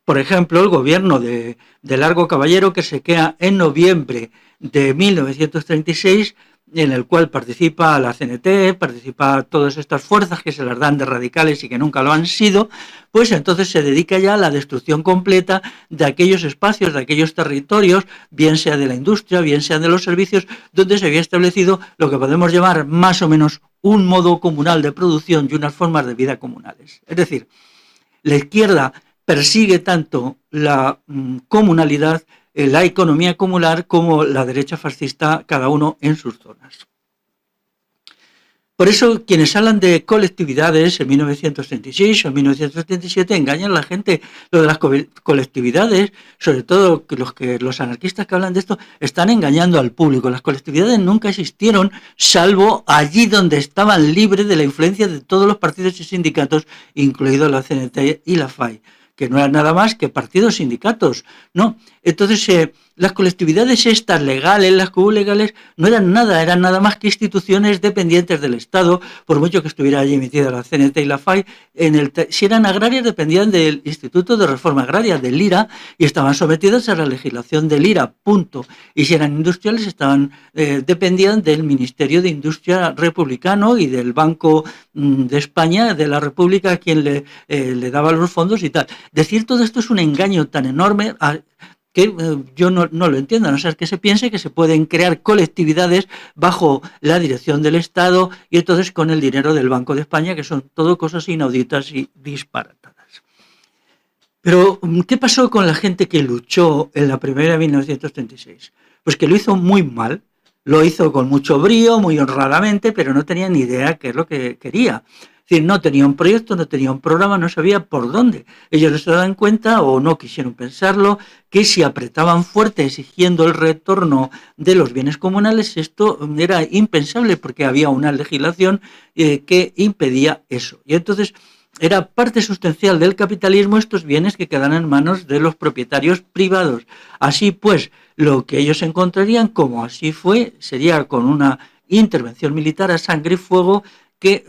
Por ejemplo, el gobierno de Largo Caballero, que se queda en noviembre de 1936, en el cual participa la CNT, participa todas estas fuerzas que se las dan de radicales y que nunca lo han sido, pues entonces se dedica ya a la destrucción completa de aquellos espacios, de aquellos territorios, bien sea de la industria, bien sea de los servicios, donde se había establecido lo que podemos llamar más o menos un modo comunal de producción y unas formas de vida comunales. Es decir, la izquierda persigue tanto la comunalidad, la economía comunal, como la derecha fascista, cada uno en sus zonas. Por eso, quienes hablan de colectividades en 1936 o en 1937 engañan a la gente. Lo de las colectividades, sobre todo los anarquistas que hablan de esto, están engañando al público. Las colectividades nunca existieron, salvo allí donde estaban libres de la influencia de todos los partidos y sindicatos, incluidos la CNT y la FAI, que no eran nada más que partidos sindicatos, ¿no? Entonces, las colectividades estas legales, las legales, no eran nada más que instituciones dependientes del Estado, por mucho que estuviera allí emitida la CNT y la FAI. Si eran agrarias, dependían del Instituto de Reforma Agraria, del IRA, y estaban sometidas a la legislación del IRA, punto. Y si eran industriales, dependían del Ministerio de Industria republicano y del Banco de España, de la República, a quien le daba los fondos y tal. Decir todo esto es un engaño tan enorme que yo no lo entiendo, a no ser que se piense que se pueden crear colectividades bajo la dirección del Estado y entonces con el dinero del Banco de España, que son todo cosas inauditas y disparatadas. Pero, ¿qué pasó con la gente que luchó en la primavera de 1936? Pues que lo hizo muy mal, lo hizo con mucho brío, muy honradamente, pero no tenía ni idea qué es lo que quería. Es decir, no tenía un proyecto, no tenía un programa, no sabía por dónde. Ellos no se daban cuenta o no quisieron pensarlo, que si apretaban fuerte exigiendo el retorno de los bienes comunales, esto era impensable porque había una legislación que impedía eso. Y entonces era parte sustancial del capitalismo estos bienes que quedan en manos de los propietarios privados. Así pues, lo que ellos encontrarían, como así fue, sería con una intervención militar a sangre y fuego que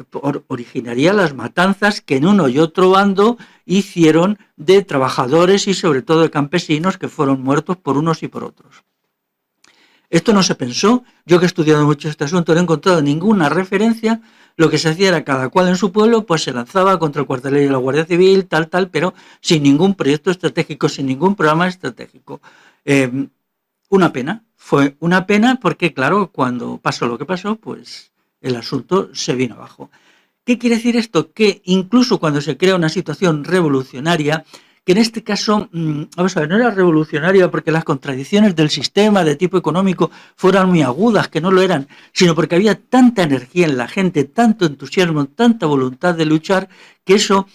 originaría las matanzas que en uno y otro bando hicieron de trabajadores y sobre todo de campesinos que fueron muertos por unos y por otros. Esto no se pensó. Yo que he estudiado mucho este asunto no he encontrado ninguna referencia. Lo que se hacía era cada cual en su pueblo, pues se lanzaba contra el cuartelillo de la Guardia Civil, tal, pero sin ningún proyecto estratégico, sin ningún programa estratégico. Una pena, fue una pena porque, claro, cuando pasó lo que pasó, pues el asunto se vino abajo. ¿Qué quiere decir esto? Que incluso cuando se crea una situación revolucionaria, que en este caso, vamos a ver, no era revolucionaria porque las contradicciones del sistema de tipo económico fueran muy agudas, que no lo eran, sino porque había tanta energía en la gente, tanto entusiasmo, tanta voluntad de luchar, que eso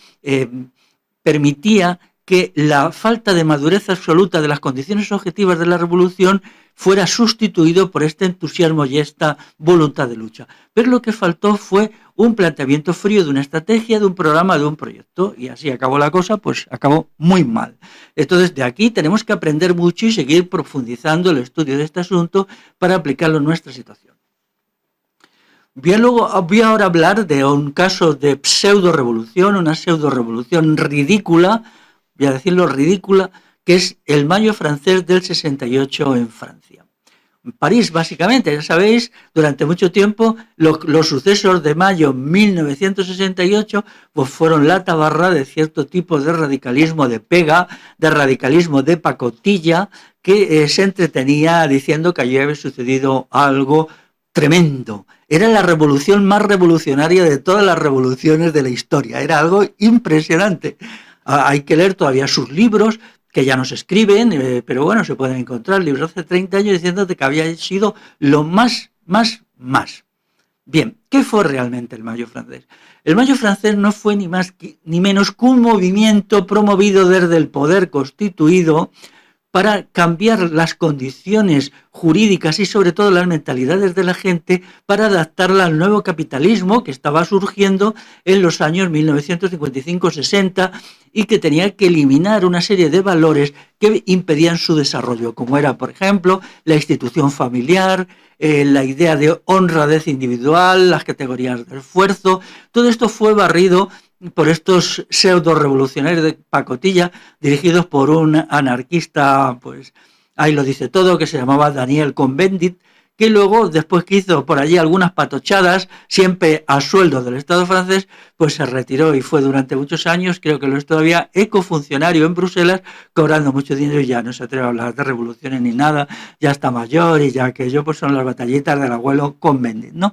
permitía que la falta de madurez absoluta de las condiciones objetivas de la revolución fuera sustituido por este entusiasmo y esta voluntad de lucha. Pero lo que faltó fue un planteamiento frío de una estrategia, de un programa, de un proyecto, y así acabó la cosa, pues acabó muy mal. Entonces, de aquí tenemos que aprender mucho y seguir profundizando el estudio de este asunto para aplicarlo en nuestra situación. Voy ahora a hablar de un caso de pseudo-revolución, una pseudo-revolución ridícula, voy a decirlo ridícula, que es el Mayo francés del 68 en Francia. En París, básicamente, ya sabéis, durante mucho tiempo los sucesos de mayo 1968 pues fueron la tabarra de cierto tipo de radicalismo de pega, de radicalismo de pacotilla, que se entretenía diciendo que allí había sucedido algo tremendo. Era la revolución más revolucionaria de todas las revoluciones de la historia. Era algo impresionante. Hay que leer todavía sus libros, que ya no se escriben, pero bueno, se pueden encontrar libros hace 30 años diciéndote que había sido lo más. Bien, ¿qué fue realmente el Mayo francés? El Mayo francés no fue ni más ni menos que un movimiento promovido desde el poder constituido para cambiar las condiciones jurídicas y sobre todo las mentalidades de la gente para adaptarla al nuevo capitalismo que estaba surgiendo en los años 1955-60 y que tenía que eliminar una serie de valores que impedían su desarrollo, como era, por ejemplo, la institución familiar, la idea de honradez individual, las categorías de esfuerzo. Todo esto fue barrido por estos pseudo revolucionarios de pacotilla dirigidos por un anarquista, pues ahí lo dice todo, que se llamaba Daniel Cohn-Bendit, que luego, después que hizo por allí algunas patochadas, siempre a sueldo del Estado francés, pues se retiró y fue durante muchos años, creo que lo es todavía, ecofuncionario en Bruselas, cobrando mucho dinero y ya no se atreve a hablar de revoluciones ni nada, ya está mayor y ya aquello pues son las batallitas del abuelo Cohn-Bendit, ¿no?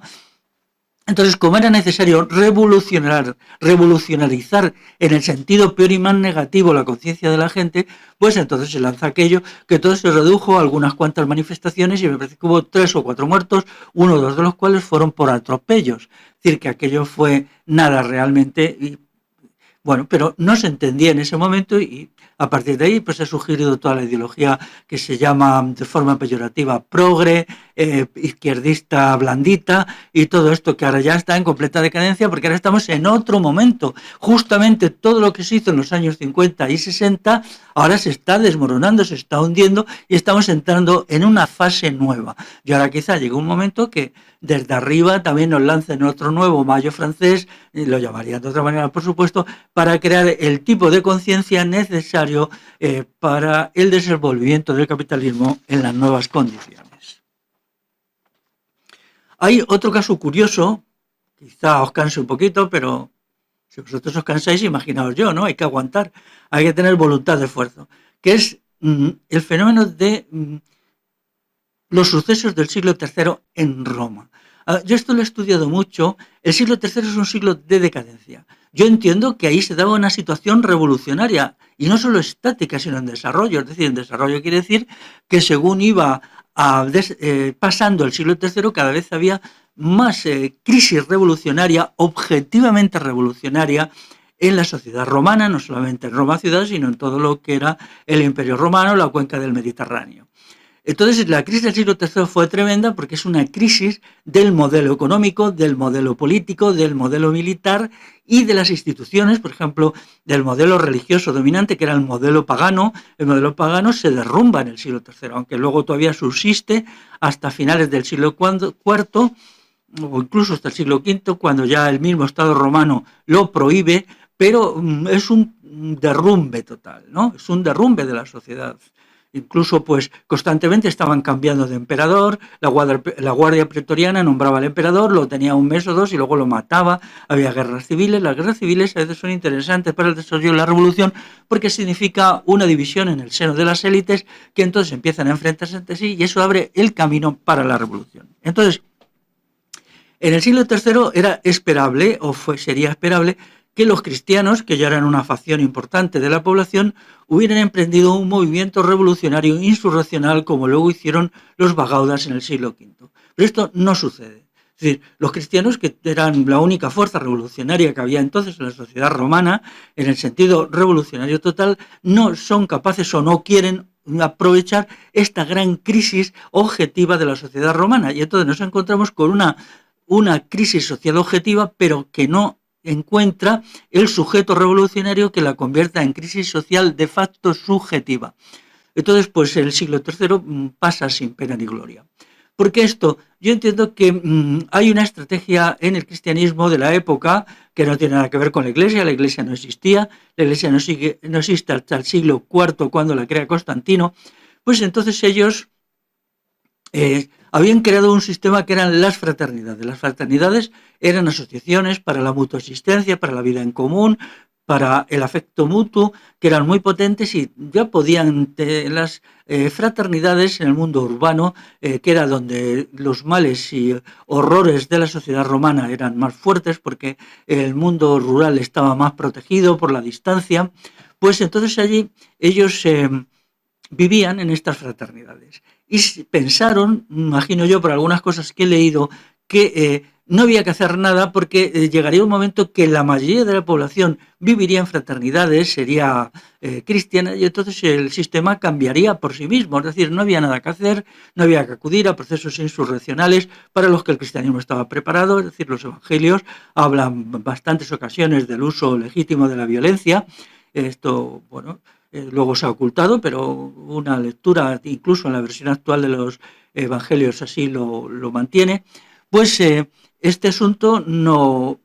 Entonces, como era necesario revolucionarizar en el sentido peor y más negativo la conciencia de la gente, pues entonces se lanza aquello que todo se redujo a algunas cuantas manifestaciones y me parece que hubo 3 o 4 muertos, 1 o 2 de los cuales fueron por atropellos. Es decir, que aquello fue nada realmente. Y, bueno, pero no se entendía en ese momento y a partir de ahí pues ha sugerido toda la ideología que se llama de forma peyorativa progre, izquierdista blandita y todo esto que ahora ya está en completa decadencia porque ahora estamos en otro momento. Justamente todo lo que se hizo en los años 50 y 60 ahora se está desmoronando, se está hundiendo y estamos entrando en una fase nueva. Y ahora quizá llegue un momento que desde arriba también nos lancen otro nuevo Mayo francés, lo llamarían de otra manera por supuesto, para crear el tipo de conciencia necesario para el desenvolvimiento del capitalismo en las nuevas condiciones. Hay otro caso curioso, quizá os canse un poquito, pero si vosotros os cansáis, imaginaos yo, ¿no? Hay que aguantar, hay que tener voluntad de esfuerzo, que es el fenómeno de los sucesos del siglo III en Roma. Yo esto lo he estudiado mucho. El siglo III es un siglo de decadencia. Yo entiendo que ahí se daba una situación revolucionaria, y no solo estática, sino en desarrollo. Es decir, en desarrollo quiere decir que según iba pasando el siglo III, cada vez había más crisis revolucionaria, objetivamente revolucionaria, en la sociedad romana, no solamente en Roma ciudad, sino en todo lo que era el Imperio Romano, la cuenca del Mediterráneo. Entonces, la crisis del siglo III fue tremenda porque es una crisis del modelo económico, del modelo político, del modelo militar y de las instituciones, por ejemplo, del modelo religioso dominante, que era el modelo pagano. El modelo pagano se derrumba en el siglo III, aunque luego todavía subsiste hasta finales del siglo IV o incluso hasta el siglo V, cuando ya el mismo Estado romano lo prohíbe, pero es un derrumbe total, ¿no? Es un derrumbe de la sociedad. Incluso, pues, constantemente estaban cambiando de emperador, la guardia pretoriana nombraba al emperador, lo tenía un mes o dos y luego lo mataba, había guerras civiles. Las guerras civiles a veces son interesantes para el desarrollo de la revolución porque significa una división en el seno de las élites que entonces empiezan a enfrentarse entre sí y eso abre el camino para la revolución. Entonces, en el siglo III era esperable, sería esperable, que los cristianos, que ya eran una facción importante de la población, hubieran emprendido un movimiento revolucionario insurreccional como luego hicieron los bagaudas en el siglo V. Pero esto no sucede. Es decir, los cristianos, que eran la única fuerza revolucionaria que había entonces en la sociedad romana, en el sentido revolucionario total, no son capaces o no quieren aprovechar esta gran crisis objetiva de la sociedad romana. Y entonces nos encontramos con una crisis social objetiva, pero que no encuentra el sujeto revolucionario que la convierta en crisis social de facto subjetiva. Entonces, pues el siglo III pasa sin pena ni gloria. Porque esto, yo entiendo que hay una estrategia en el cristianismo de la época que no tiene nada que ver con la Iglesia no existía, la Iglesia no existe hasta el siglo IV cuando la crea Constantino, pues entonces ellos habían creado un sistema que eran las fraternidades. Las fraternidades eran asociaciones para la mutua existencia, para la vida en común, para el afecto mutuo, que eran muy potentes y ya podían las fraternidades en el mundo urbano, que era donde los males y horrores de la sociedad romana eran más fuertes porque el mundo rural estaba más protegido por la distancia, pues entonces allí ellos vivían en estas fraternidades. Y pensaron, imagino yo por algunas cosas que he leído, que no había que hacer nada porque llegaría un momento que la mayoría de la población viviría en fraternidades, sería cristiana, y entonces el sistema cambiaría por sí mismo. Es decir, no había nada que hacer, no había que acudir a procesos insurreccionales para los que el cristianismo estaba preparado. Es decir, los evangelios hablan en bastantes ocasiones del uso legítimo de la violencia. Esto, bueno, luego se ha ocultado, pero una lectura, incluso en la versión actual de los evangelios, así lo mantiene. Pues este asunto no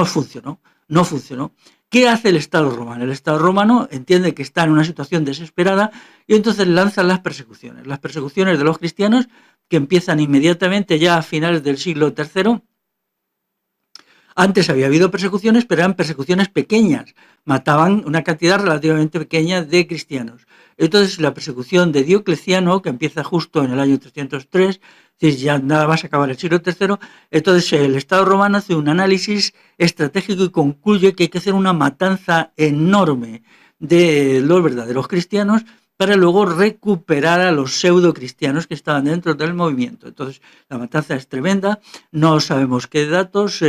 funcionó, no funcionó. ¿Qué hace el Estado romano? El Estado romano entiende que está en una situación desesperada y entonces lanza las persecuciones de los cristianos, que empiezan inmediatamente ya a finales del siglo III. Antes había habido persecuciones, pero eran persecuciones pequeñas. Mataban una cantidad relativamente pequeña de cristianos. Entonces, la persecución de Diocleciano, que empieza justo en el año 303, es ya nada más acabar el siglo III, entonces el Estado romano hace un análisis estratégico y concluye que hay que hacer una matanza enorme de los verdaderos cristianos para luego recuperar a los pseudo cristianos que estaban dentro del movimiento. Entonces, la matanza es tremenda, no sabemos qué datos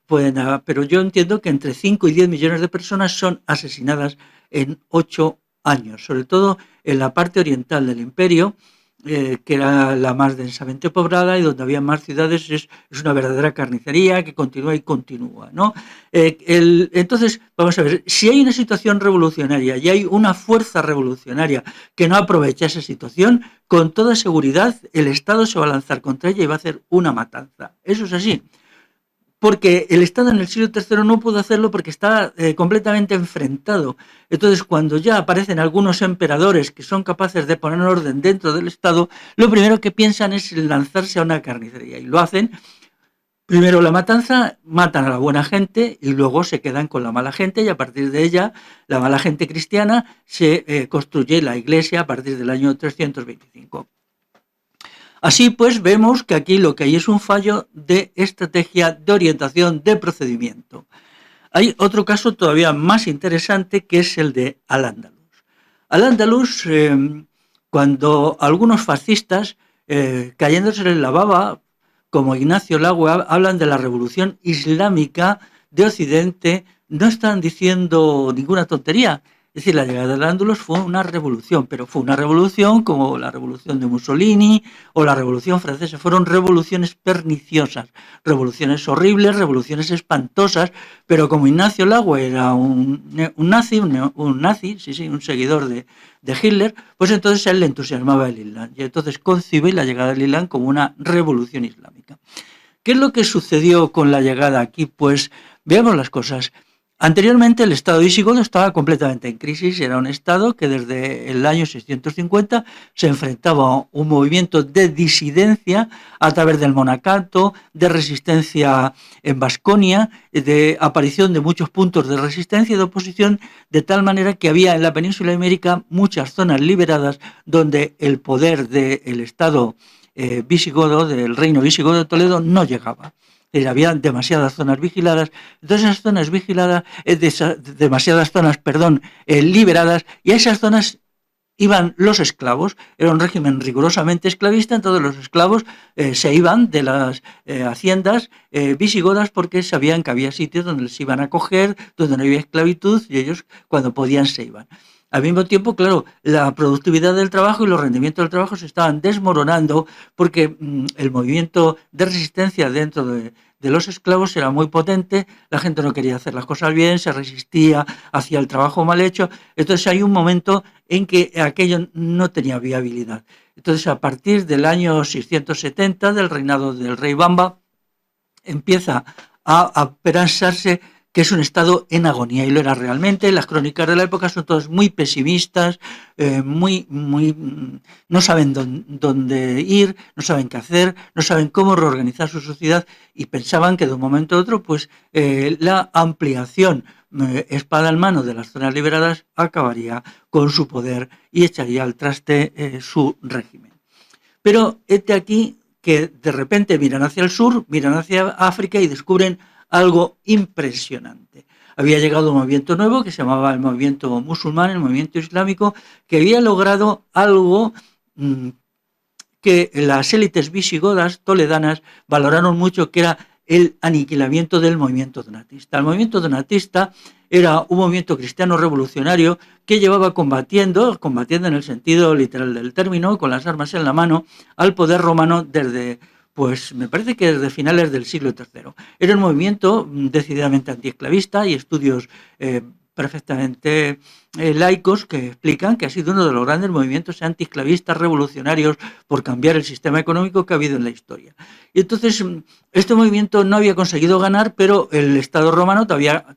pueden haber, pero yo entiendo que entre 5 y 10 millones de personas son asesinadas en 8 años, sobre todo en la parte oriental del imperio, que era la más densamente poblada y donde había más ciudades. Es una verdadera carnicería que continúa y continúa, ¿no? Entonces, vamos a ver, si hay una situación revolucionaria y hay una fuerza revolucionaria que no aprovecha esa situación, con toda seguridad el Estado se va a lanzar contra ella y va a hacer una matanza. Eso es así. Porque el Estado en el siglo III no pudo hacerlo porque estaba completamente enfrentado. Entonces, cuando ya aparecen algunos emperadores que son capaces de poner orden dentro del Estado, lo primero que piensan es lanzarse a una carnicería. Y lo hacen. Primero la matanza, matan a la buena gente y luego se quedan con la mala gente, y a partir de ella, la mala gente cristiana, se construye la iglesia a partir del año 325. Así pues, vemos que aquí lo que hay es un fallo de estrategia, de orientación, de procedimiento. Hay otro caso todavía más interesante, que es el de Al-Ándalus. Al-Ándalus, cuando algunos fascistas, cayéndose en la baba, como Ignacio Lague, hablan de la revolución islámica de Occidente, no están diciendo ninguna tontería. Es decir, la llegada del Ándalos fue una revolución, pero fue una revolución como la revolución de Mussolini o la revolución francesa. Fueron revoluciones perniciosas, revoluciones horribles, revoluciones espantosas, pero como Ignacio Lago era un nazi, sí, un seguidor de Hitler, pues entonces a él le entusiasmaba el Islam. Y entonces concibe la llegada del Islam como una revolución islámica. ¿Qué es lo que sucedió con la llegada aquí? Pues veamos las cosas. Anteriormente el Estado visigodo estaba completamente en crisis, era un Estado que desde el año 650 se enfrentaba a un movimiento de disidencia a través del monacato, de resistencia en Vasconia, de aparición de muchos puntos de resistencia y de oposición, de tal manera que había en la península ibérica muchas zonas liberadas donde el poder del Estado visigodo, del reino visigodo de Toledo, no llegaba. Había demasiadas zonas vigiladas, entonces esas zonas vigiladas, demasiadas zonas, liberadas, y a esas zonas iban los esclavos. Era un régimen rigurosamente esclavista, entonces los esclavos se iban de las haciendas visigodas porque sabían que había sitios donde les iban a coger, donde no había esclavitud, y ellos cuando podían se iban. Al mismo tiempo, claro, la productividad del trabajo y los rendimientos del trabajo se estaban desmoronando porque el movimiento de resistencia dentro de los esclavos era muy potente, la gente no quería hacer las cosas bien, se resistía hacia el trabajo mal hecho, entonces hay un momento en que aquello no tenía viabilidad. Entonces, a partir del año 670, del reinado del rey Bamba, empieza a pensarse que es un estado en agonía, y lo era realmente. Las crónicas de la época son todas muy pesimistas, no saben dónde ir, no saben qué hacer, no saben cómo reorganizar su sociedad, y pensaban que de un momento a otro pues la ampliación espada en mano de las zonas liberadas acabaría con su poder y echaría al traste su régimen. Pero aquí que de repente miran hacia el sur, miran hacia África y descubren algo impresionante. Había llegado un movimiento nuevo que se llamaba el movimiento musulmán, el movimiento islámico, que había logrado algo que las élites visigodas toledanas valoraron mucho, que era el aniquilamiento del movimiento donatista. El movimiento donatista era un movimiento cristiano revolucionario que llevaba combatiendo en el sentido literal del término, con las armas en la mano, al poder romano desde, pues me parece que desde finales del siglo III. Era un movimiento decididamente antiesclavista, y estudios perfectamente laicos que explican que ha sido uno de los grandes movimientos antiesclavistas revolucionarios por cambiar el sistema económico que ha habido en la historia. Y entonces este movimiento no había conseguido ganar, pero el Estado romano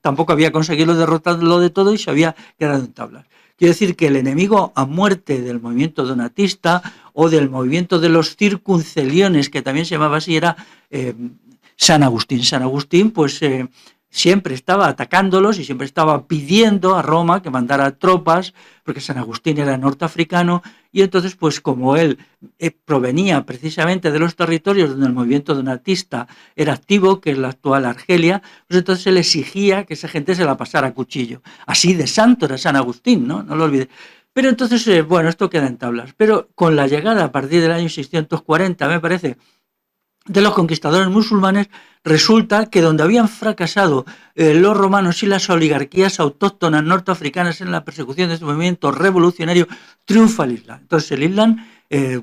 tampoco había conseguido derrotarlo de todo y se había quedado en tablas. Quiere decir que el enemigo a muerte del movimiento donatista o del movimiento de los circunceliones, que también se llamaba así, era San Agustín. San Agustín, pues siempre estaba atacándolos y siempre estaba pidiendo a Roma que mandara tropas, porque San Agustín era norteafricano, y entonces, pues como él provenía precisamente de los territorios donde el movimiento donatista era activo, que es la actual Argelia, pues entonces él exigía que esa gente se la pasara a cuchillo. Así de santo era San Agustín, ¿no? No lo olvides. Pero entonces, bueno, esto queda en tablas. Pero con la llegada a partir del año 640, me parece, de los conquistadores musulmanes, resulta que donde habían fracasado los romanos y las oligarquías autóctonas norteafricanas en la persecución de este movimiento revolucionario, triunfa el Islam. Entonces el Islam,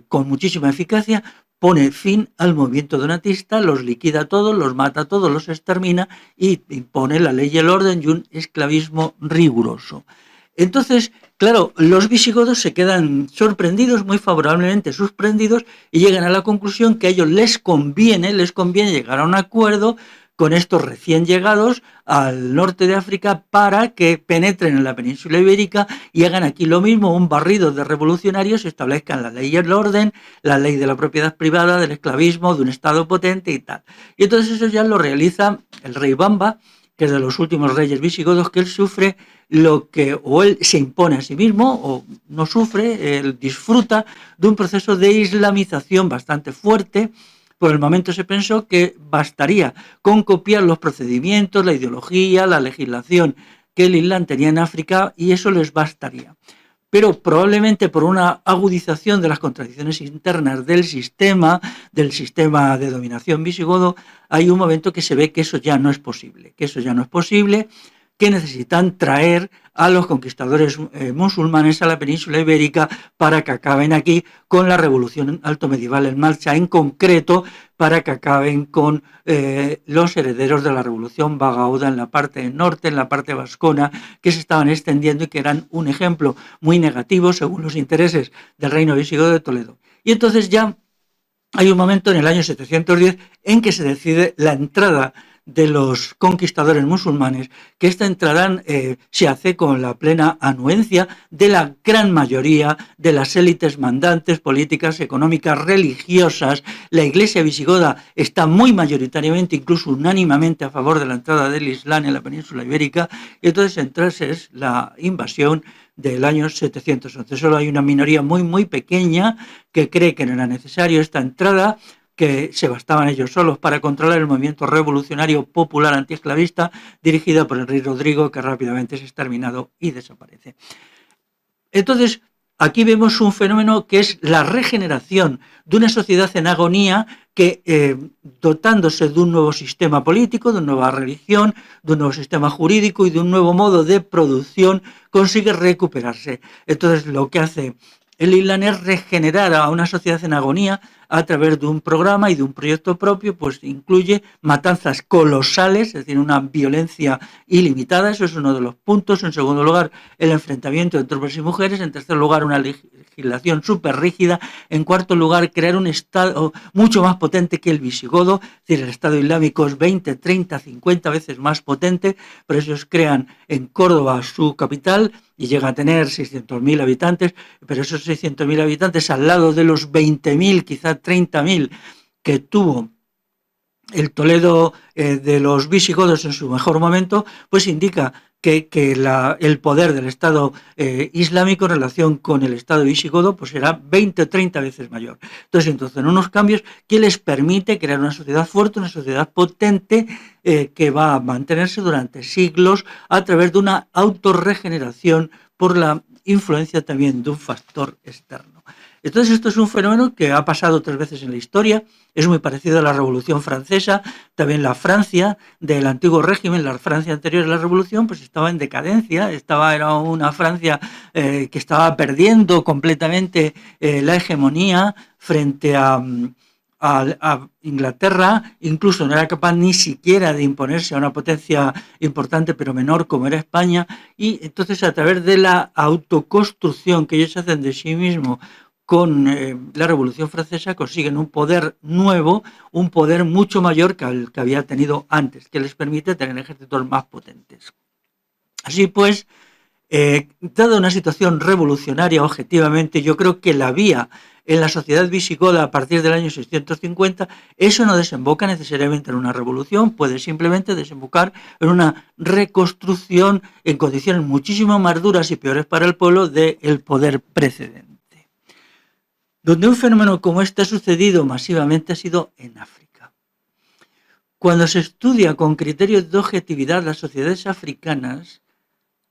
con muchísima eficacia, pone fin al movimiento donatista, los liquida a todos, los mata a todos, los extermina y impone la ley y el orden y un esclavismo riguroso. Entonces, claro, los visigodos se quedan sorprendidos, muy favorablemente sorprendidos, y llegan a la conclusión que a ellos les conviene llegar a un acuerdo con estos recién llegados al norte de África para que penetren en la península ibérica y hagan aquí lo mismo, un barrido de revolucionarios, establezcan la ley y el orden, la ley de la propiedad privada, del esclavismo, de un Estado potente y tal. Y entonces eso ya lo realiza el rey Bamba, que es de los últimos reyes visigodos, que él sufre o él se impone a sí mismo, o no sufre, él disfruta de un proceso de islamización bastante fuerte. Por el momento se pensó que bastaría con copiar los procedimientos, la ideología, la legislación que el Islam tenía en África, y eso les bastaría. Pero probablemente por una agudización de las contradicciones internas del sistema de dominación visigodo, hay un momento que se ve que eso ya no es posible, que necesitan traer a los conquistadores musulmanes a la península ibérica para que acaben aquí con la revolución altomedieval en marcha, en concreto para que acaben con los herederos de la revolución bagauda en la parte norte, en la parte vascona, que se estaban extendiendo y que eran un ejemplo muy negativo según los intereses del reino visigodo de Toledo. Y entonces ya hay un momento en el año 710 en que se decide la entrada de los conquistadores musulmanes, que esta entrada se hace con la plena anuencia de la gran mayoría de las élites mandantes, políticas, económicas, religiosas. La iglesia visigoda está muy mayoritariamente, incluso unánimemente, a favor de la entrada del Islam en la península ibérica, y entonces entonces es la invasión del año 711. Solo hay una minoría muy pequeña que cree que no era necesario esta entrada, que se bastaban ellos solos para controlar el movimiento revolucionario popular antiesclavista dirigido por el rey Rodrigo, que rápidamente es exterminado y desaparece. Entonces, aquí vemos un fenómeno que es la regeneración de una sociedad en agonía que, dotándose de un nuevo sistema político, de una nueva religión, de un nuevo sistema jurídico y de un nuevo modo de producción, consigue recuperarse. Entonces, lo que hace el Islam es regenerar a una sociedad en agonía a través de un programa y de un proyecto propio, pues incluye matanzas colosales, es decir, una violencia ilimitada, eso es uno de los puntos. En segundo lugar, el enfrentamiento entre hombres y mujeres. En tercer lugar, una legislación súper rígida. En cuarto lugar, crear un Estado mucho más potente que el visigodo, es decir, el Estado Islámico es 20, 30, 50 veces más potente, pero ellos crean en Córdoba su capital y llega a tener 600.000 habitantes, pero esos 600.000 habitantes al lado de los 20.000, quizá 30.000 que tuvo el Toledo de los visigodos en su mejor momento, pues indica que el poder del Estado islámico en relación con el Estado visigodo pues será 20 o 30 veces mayor. Entonces, en unos cambios que les permite crear una sociedad fuerte, una sociedad potente, que va a mantenerse durante siglos a través de una autorregeneración por la influencia también de un factor externo. Entonces, esto es un fenómeno que ha pasado 3 veces en la historia, es muy parecido a la Revolución Francesa. También la Francia del antiguo régimen, la Francia anterior a la Revolución, pues estaba en decadencia, era una Francia que estaba perdiendo completamente la hegemonía frente a Inglaterra. Incluso no era capaz ni siquiera de imponerse a una potencia importante pero menor como era España, y entonces a través de la autoconstrucción que ellos hacen de sí mismos con la Revolución Francesa consiguen un poder nuevo, un poder mucho mayor que el que había tenido antes, que les permite tener ejércitos más potentes. Así pues, dada una situación revolucionaria objetivamente, yo creo que la vía en la sociedad visigoda a partir del año 650, eso no desemboca necesariamente en una revolución, puede simplemente desembocar en una reconstrucción en condiciones muchísimo más duras y peores para el pueblo del poder precedente. Donde un fenómeno como este ha sucedido masivamente ha sido en África. Cuando se estudia con criterios de objetividad las sociedades africanas,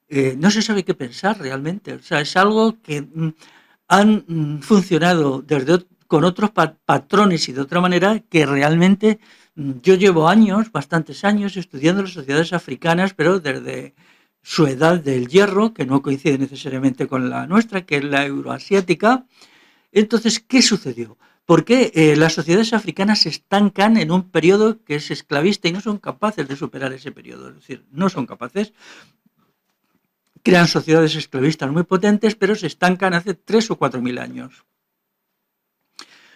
no se sabe qué pensar realmente. O sea, es algo que han funcionado con otros patrones y de otra manera que realmente yo llevo años, bastantes años, estudiando las sociedades africanas, pero desde su edad del hierro, que no coincide necesariamente con la nuestra, que es la euroasiática. Entonces, ¿qué sucedió? ¿Por qué las sociedades africanas se estancan en un periodo que es esclavista y no son capaces de superar ese periodo? Es decir, no son capaces, crean sociedades esclavistas muy potentes, pero se estancan hace 3 o 4.000 años.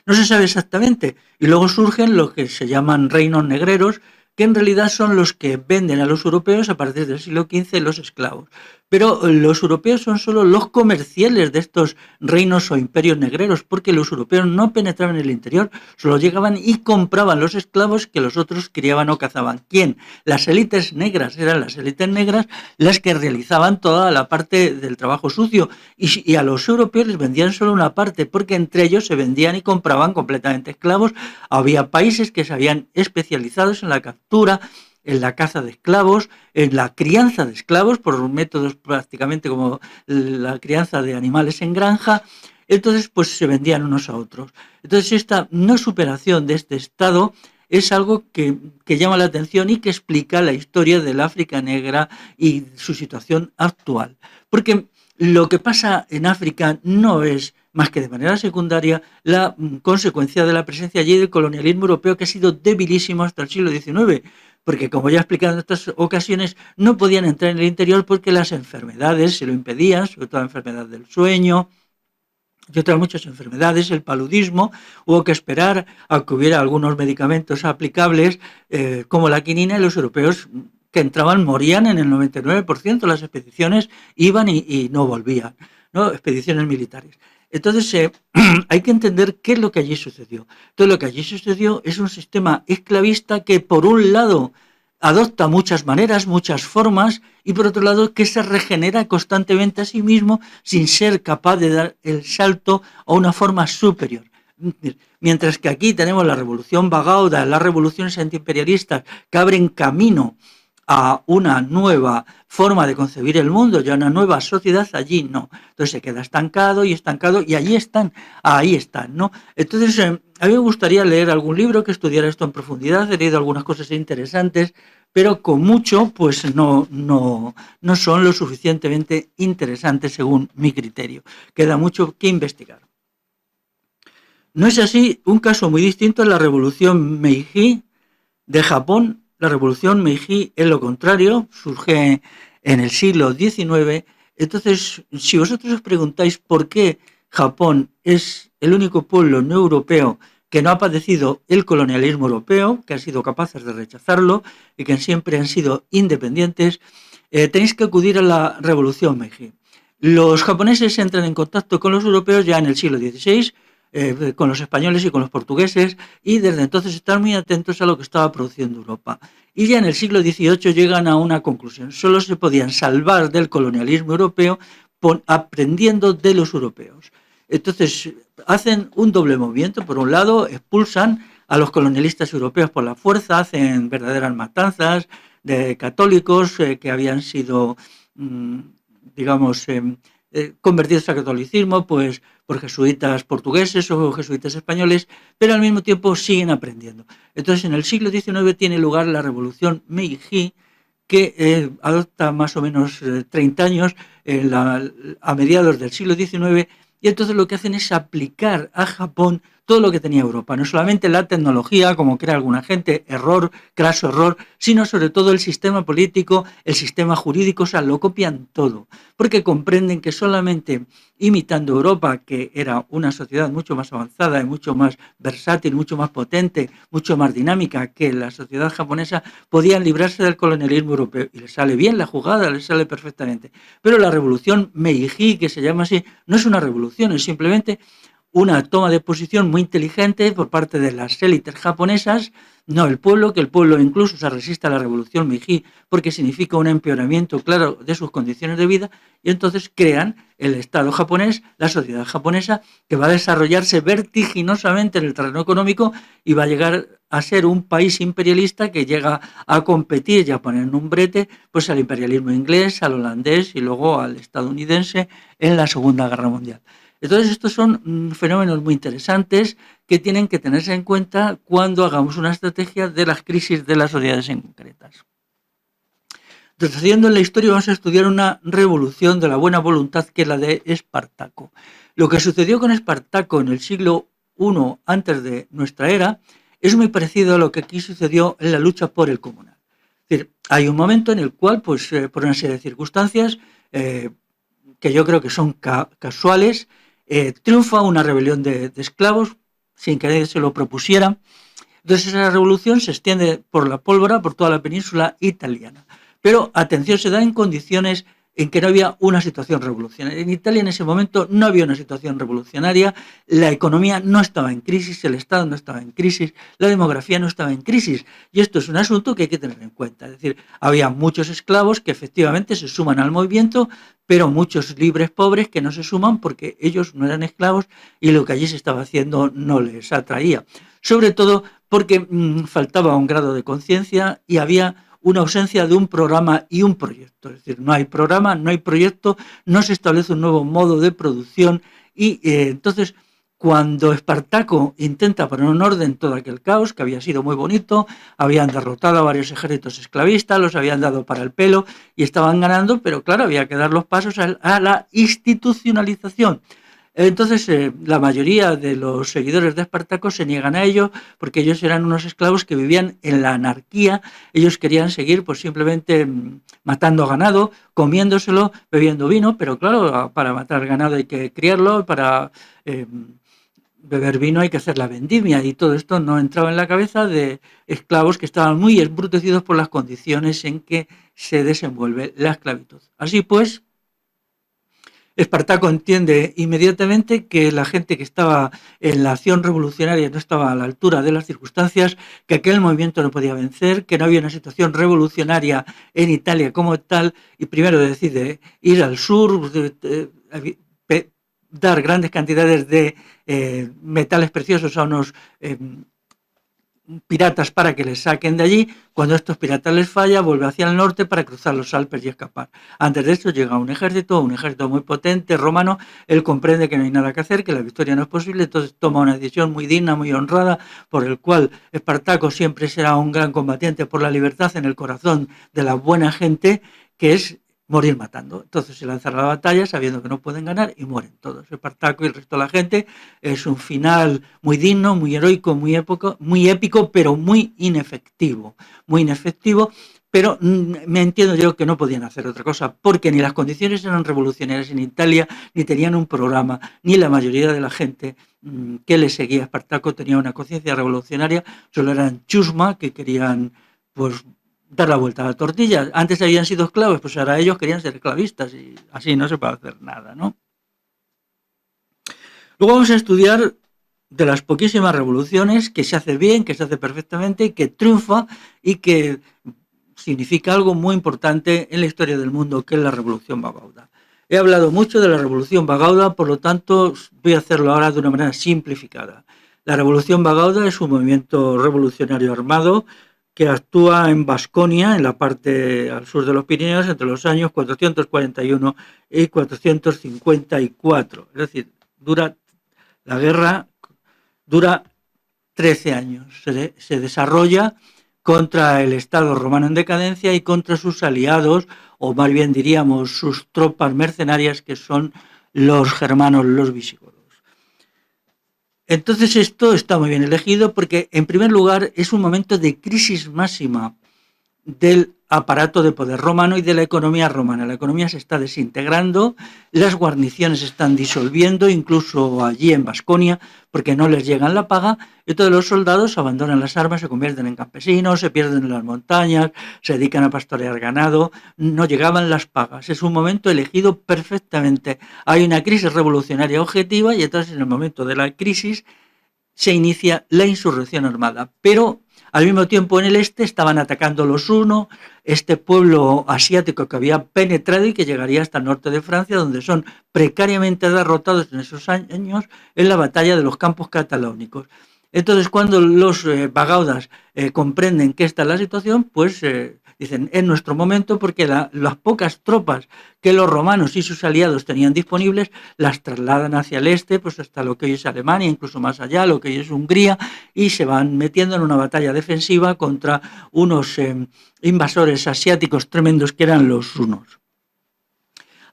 No se sabe exactamente. Y luego surgen lo que se llaman reinos negreros, que en realidad son los que venden a los europeos a partir del siglo XV los esclavos. Pero los europeos son solo los comerciales de estos reinos o imperios negreros, porque los europeos no penetraban en el interior, solo llegaban y compraban los esclavos que los otros criaban o cazaban. ¿Quién? Las élites negras, eran las élites negras las que realizaban toda la parte del trabajo sucio, y a los europeos les vendían solo una parte, porque entre ellos se vendían y compraban completamente esclavos. Había países que se habían especializado en la captura, en la caza de esclavos, en la crianza de esclavos por métodos prácticamente como la crianza de animales en granja. Entonces pues se vendían unos a otros. Entonces esta no superación de este estado es algo que llama la atención y que explica la historia del África negra y su situación actual. Porque lo que pasa en África no es más que de manera secundaria la consecuencia de la presencia allí del colonialismo europeo, que ha sido debilísimo hasta el siglo XIX, porque como ya he explicado en otras ocasiones, no podían entrar en el interior porque las enfermedades se lo impedían, sobre todo la enfermedad del sueño y otras muchas enfermedades, el paludismo. Hubo que esperar a que hubiera algunos medicamentos aplicables, como la quinina, y los europeos que entraban morían en el 99% de las expediciones, iban y no volvían, ¿no? Expediciones militares. Entonces, hay que entender qué es lo que allí sucedió. Entonces, lo que allí sucedió es un sistema esclavista que, por un lado, adopta muchas maneras, muchas formas, y por otro lado, que se regenera constantemente a sí mismo sin ser capaz de dar el salto a una forma superior. Mientras que aquí tenemos la revolución Bagauda, las revoluciones antiimperialistas que abren camino a una nueva forma de concebir el mundo, ya una nueva sociedad, allí no. Entonces se queda estancado, y allí están, ahí están, ¿no? Entonces, a mí me gustaría leer algún libro que estudiara esto en profundidad. He leído algunas cosas interesantes, pero con mucho, pues no son lo suficientemente interesantes según mi criterio. Queda mucho que investigar. No es así un caso muy distinto en la revolución Meiji de Japón. La revolución Meiji es lo contrario, surge en el siglo XIX. Entonces, si vosotros os preguntáis por qué Japón es el único pueblo no europeo que no ha padecido el colonialismo europeo, que han sido capaces de rechazarlo y que siempre han sido independientes, tenéis que acudir a la revolución Meiji. Los japoneses entran en contacto con los europeos ya en el siglo XVI, con los españoles y con los portugueses, y desde entonces están muy atentos a lo que estaba produciendo Europa. Y ya en el siglo XVIII llegan a una conclusión: solo se podían salvar del colonialismo europeo aprendiendo de los europeos. Entonces hacen un doble movimiento. Por un lado, expulsan a los colonialistas europeos por la fuerza, hacen verdaderas matanzas de católicos que habían sido, digamos, convertidos al catolicismo, pues por jesuitas portugueses o jesuitas españoles, pero al mismo tiempo siguen aprendiendo. Entonces, en el siglo XIX tiene lugar la revolución Meiji, que adopta más o menos 30 años a mediados del siglo XIX, y entonces lo que hacen es aplicar a Japón todo lo que tenía Europa, no solamente la tecnología, como cree alguna gente, error, craso error, sino sobre todo el sistema político, el sistema jurídico. O sea, lo copian todo, porque comprenden que solamente imitando Europa, que era una sociedad mucho más avanzada y mucho más versátil, mucho más potente, mucho más dinámica que la sociedad japonesa, podían librarse del colonialismo europeo. Y les sale bien la jugada, les sale perfectamente. Pero la revolución Meiji, que se llama así, no es una revolución, es simplemente una toma de posición muy inteligente por parte de las élites japonesas, no el pueblo, que el pueblo incluso se resiste a la revolución Meiji porque significa un empeoramiento claro de sus condiciones de vida, y entonces crean el Estado japonés, la sociedad japonesa, que va a desarrollarse vertiginosamente en el terreno económico y va a llegar a ser un país imperialista que llega a competir y a poner en un brete pues al imperialismo inglés, al holandés y luego al estadounidense en la Segunda Guerra Mundial. Entonces, estos son fenómenos muy interesantes que tienen que tenerse en cuenta cuando hagamos una estrategia de las crisis de las sociedades en concretas. Retrocediendo en la historia, vamos a estudiar una revolución de la buena voluntad, que es la de Espartaco. Lo que sucedió con Espartaco en el siglo I antes de nuestra era es muy parecido a lo que aquí sucedió en la lucha por el comunal. Es decir, hay un momento en el cual, pues, por una serie de circunstancias que yo creo que son casuales, triunfa una rebelión de esclavos sin que nadie se lo propusiera. Entonces esa revolución se extiende por la pólvora, por toda la península italiana. Pero atención, se da en condiciones en que no había una situación revolucionaria. En Italia en ese momento no había una situación revolucionaria, la economía no estaba en crisis, el Estado no estaba en crisis, la demografía no estaba en crisis. Y esto es un asunto que hay que tener en cuenta. Es decir, había muchos esclavos que efectivamente se suman al movimiento, pero muchos libres pobres que no se suman porque ellos no eran esclavos y lo que allí se estaba haciendo no les atraía. Sobre todo porque faltaba un grado de conciencia y había una ausencia de un programa y un proyecto. Es decir, no hay programa, no hay proyecto, no se establece un nuevo modo de producción y entonces Cuando Espartaco intenta poner un orden en todo aquel caos, que había sido muy bonito, habían derrotado a varios ejércitos esclavistas, los habían dado para el pelo y estaban ganando, pero claro, había que dar los pasos a la institucionalización. Entonces, la mayoría de los seguidores de Espartaco se niegan a ello porque ellos eran unos esclavos que vivían en la anarquía. Ellos querían seguir pues simplemente matando ganado, comiéndoselo, bebiendo vino, pero claro, para matar ganado hay que criarlo, para beber vino hay que hacer la vendimia, y todo esto no entraba en la cabeza de esclavos que estaban muy embrutecidos por las condiciones en que se desenvuelve la esclavitud. Así pues, Espartaco entiende inmediatamente que la gente que estaba en la acción revolucionaria no estaba a la altura de las circunstancias, que aquel movimiento no podía vencer, que no había una situación revolucionaria en Italia como tal, y primero decide ir al sur, dar grandes cantidades de metales preciosos a unos piratas para que les saquen de allí. Cuando estos piratas les falla, vuelve hacia el norte para cruzar los Alpes y escapar. Antes de esto llega un ejército muy potente, romano. Él comprende que no hay nada que hacer, que la victoria no es posible, entonces toma una decisión muy digna, muy honrada, por el cual Espartaco siempre será un gran combatiente por la libertad en el corazón de la buena gente, que es morir matando. Entonces se lanzan a la batalla sabiendo que no pueden ganar y mueren todos. Espartaco y el resto de la gente. Es un final muy digno, muy heroico, muy épico, pero muy inefectivo. Muy inefectivo, pero me entiendo yo que no podían hacer otra cosa, porque ni las condiciones eran revolucionarias en Italia, ni tenían un programa, ni la mayoría de la gente que le seguía a Espartaco tenía una conciencia revolucionaria, solo eran chusma que querían pues dar la vuelta a la tortilla. Antes habían sido esclavos, pues ahora ellos querían ser esclavistas y así no se puede hacer nada, ¿no? Luego vamos a estudiar de las poquísimas revoluciones que se hace bien, que se hace perfectamente, que triunfa y que significa algo muy importante en la historia del mundo, que es la Revolución Bagauda. He hablado mucho de la Revolución Bagauda, por lo tanto voy a hacerlo ahora de una manera simplificada. La Revolución Bagauda es un movimiento revolucionario armado que actúa en Baskonia, en la parte al sur de los Pirineos, entre los años 441 y 454. Es decir, la guerra dura 13 años. Se desarrolla contra el Estado romano en decadencia y contra sus aliados, o más bien diríamos sus tropas mercenarias, que son los germanos, los visigodos. Entonces esto está muy bien elegido porque, en primer lugar, es un momento de crisis máxima del aparato de poder romano y de la economía romana. La economía se está desintegrando, las guarniciones se están disolviendo, incluso allí en Baskonia, porque no les llegan la paga, y todos los soldados abandonan las armas, se convierten en campesinos, se pierden en las montañas, se dedican a pastorear ganado, no llegaban las pagas. Es un momento elegido perfectamente. Hay una crisis revolucionaria objetiva y entonces en el momento de la crisis se inicia la insurrección armada, pero al mismo tiempo en el este estaban atacando los hunos, este pueblo asiático que había penetrado y que llegaría hasta el norte de Francia, donde son precariamente derrotados en esos años en la batalla de los campos catalónicos. Entonces, cuando los bagaudas comprenden que esta es la situación, pues dicen, es nuestro momento, porque las pocas tropas que los romanos y sus aliados tenían disponibles las trasladan hacia el este, pues hasta lo que hoy es Alemania, incluso más allá, lo que hoy es Hungría, y se van metiendo en una batalla defensiva contra unos invasores asiáticos tremendos que eran los hunos.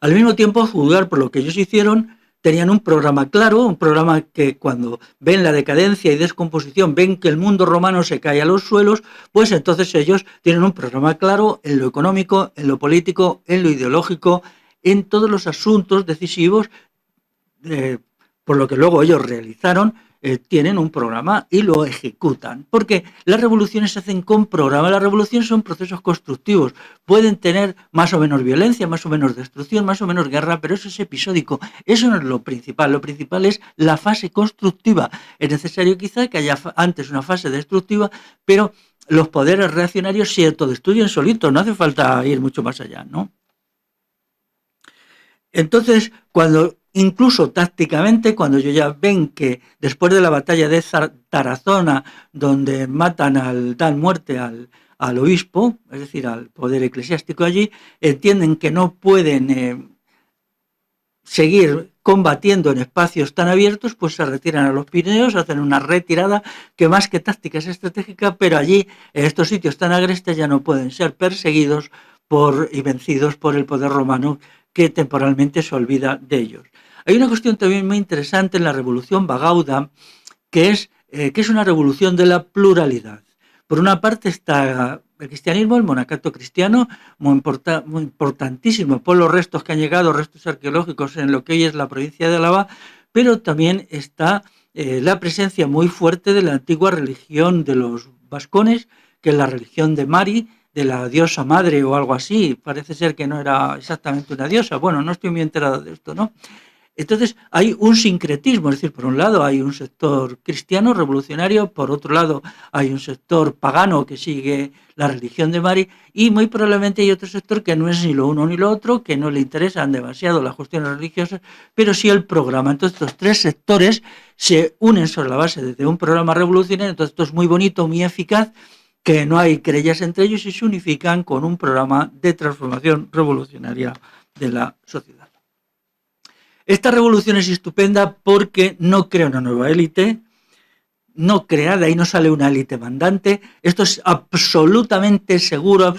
Al mismo tiempo, a juzgar por lo que ellos hicieron, tenían un programa claro, un programa que cuando ven la decadencia y descomposición, ven que el mundo romano se cae a los suelos, pues entonces ellos tienen un programa claro en lo económico, en lo político, en lo ideológico, en todos los asuntos decisivos, por lo que luego ellos realizaron, tienen un programa y lo ejecutan. Porque las revoluciones se hacen con programa. Las revoluciones son procesos constructivos. Pueden tener más o menos violencia, más o menos destrucción, más o menos guerra, pero eso es episódico. Eso no es lo principal. Lo principal es la fase constructiva. Es necesario quizá que haya antes una fase destructiva, pero los poderes reaccionarios se autodestruyen solitos. No hace falta ir mucho más allá, ¿no? Entonces, cuando incluso tácticamente, cuando ellos ya ven que después de la batalla de Tarazona, donde dan muerte al obispo, es decir, al poder eclesiástico allí, entienden que no pueden seguir combatiendo en espacios tan abiertos, pues se retiran a los Pirineos, hacen una retirada que más que táctica es estratégica, pero allí, en estos sitios tan agrestes, ya no pueden ser perseguidos y vencidos por el poder romano, que temporalmente se olvida de ellos. Hay una cuestión también muy interesante en la Revolución Bagauda, que es una revolución de la pluralidad. Por una parte está el cristianismo, el monacato cristiano, muy importantísimo por los restos que han llegado, restos arqueológicos en lo que hoy es la provincia de Álava, pero también está la presencia muy fuerte de la antigua religión de los vascones, que es la religión de Mari, de la diosa madre o algo así. Parece ser que no era exactamente una diosa. Bueno, no estoy muy enterado de esto, ¿no? Entonces hay un sincretismo, es decir, por un lado hay un sector cristiano revolucionario, por otro lado hay un sector pagano que sigue la religión de Mari, y muy probablemente hay otro sector que no es ni lo uno ni lo otro, que no le interesan demasiado las cuestiones religiosas, pero sí el programa. Entonces estos tres sectores se unen sobre la base de un programa revolucionario. Entonces esto es muy bonito, muy eficaz, que no hay querellas entre ellos y se unifican con un programa de transformación revolucionaria de la sociedad. Esta revolución es estupenda porque no crea una nueva élite, no crea, de ahí no sale una élite mandante. Esto es absolutamente seguro,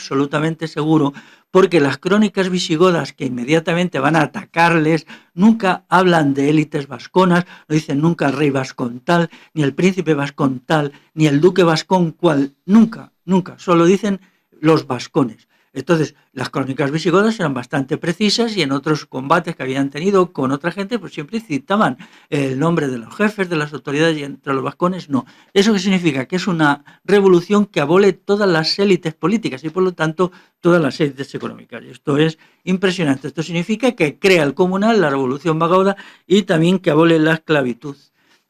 porque las crónicas visigodas que inmediatamente van a atacarles nunca hablan de élites vasconas, no dicen nunca el rey vascón tal, ni el príncipe vascón tal, ni el duque vascón cual, nunca, solo dicen los vascones. Entonces, las crónicas visigodas eran bastante precisas y en otros combates que habían tenido con otra gente, pues siempre citaban el nombre de los jefes, de las autoridades, y entre los vascones no. ¿Eso qué significa? Que es una revolución que abole todas las élites políticas y por lo tanto todas las élites económicas. Y esto es impresionante. Esto significa que crea el comunal, la revolución bagauda, y también que abole la esclavitud.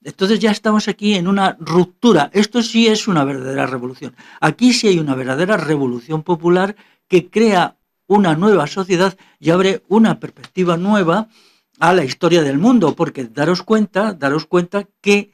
Entonces ya estamos aquí en una ruptura. Esto sí es una verdadera revolución. Aquí sí hay una verdadera revolución popular que crea una nueva sociedad y abre una perspectiva nueva a la historia del mundo, porque daros cuenta que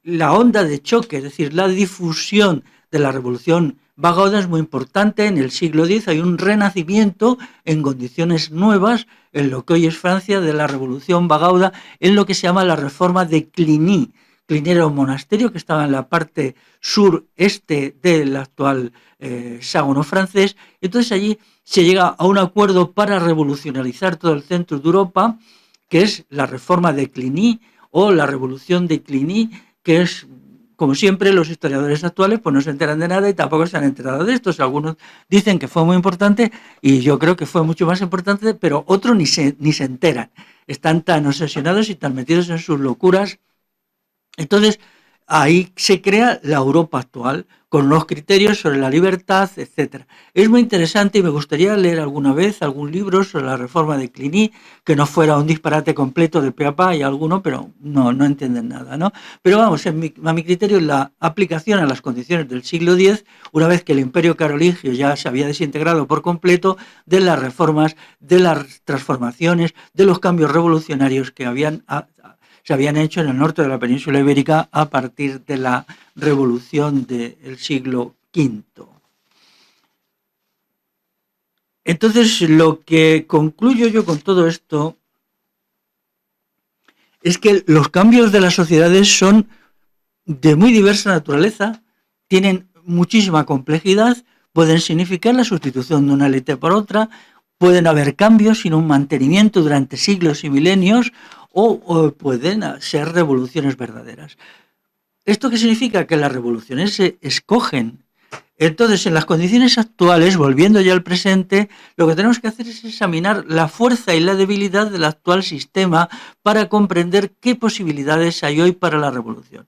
la onda de choque, es decir, la difusión de la revolución bagauda es muy importante. En el siglo X hay un renacimiento en condiciones nuevas en lo que hoy es Francia de la revolución bagauda, en lo que se llama la reforma de Cluny. Cluny era un monasterio que estaba en la parte sureste del actual hexágono francés. Entonces allí se llega a un acuerdo para revolucionarizar todo el centro de Europa, que es la reforma de Cluny o la revolución de Cluny, que es, como siempre, los historiadores actuales pues no se enteran de nada y tampoco se han enterado de esto. O sea, algunos dicen que fue muy importante y yo creo que fue mucho más importante, pero otros ni se enteran. Están tan obsesionados y tan metidos en sus locuras. Entonces, ahí se crea la Europa actual, con unos criterios sobre la libertad, etc. Es muy interesante y me gustaría leer alguna vez algún libro sobre la reforma de Cluny, que no fuera un disparate completo de pe a pa, y alguno, pero no entienden nada, ¿no? Pero vamos, a mi criterio, la aplicación a las condiciones del siglo X, una vez que el imperio carolingio ya se había desintegrado por completo, de las reformas, de las transformaciones, de los cambios revolucionarios que se habían hecho en el norte de la península ibérica a partir de la revolución del siglo V. Entonces, lo que concluyo yo con todo esto es que los cambios de las sociedades son de muy diversa naturaleza, tienen muchísima complejidad, pueden significar la sustitución de una élite por otra, pueden haber cambios sin un mantenimiento durante siglos y milenios, o pueden ser revoluciones verdaderas. ¿Esto qué significa? Que las revoluciones se escogen. Entonces, en las condiciones actuales, volviendo ya al presente, lo que tenemos que hacer es examinar la fuerza y la debilidad del actual sistema para comprender qué posibilidades hay hoy para la revolución.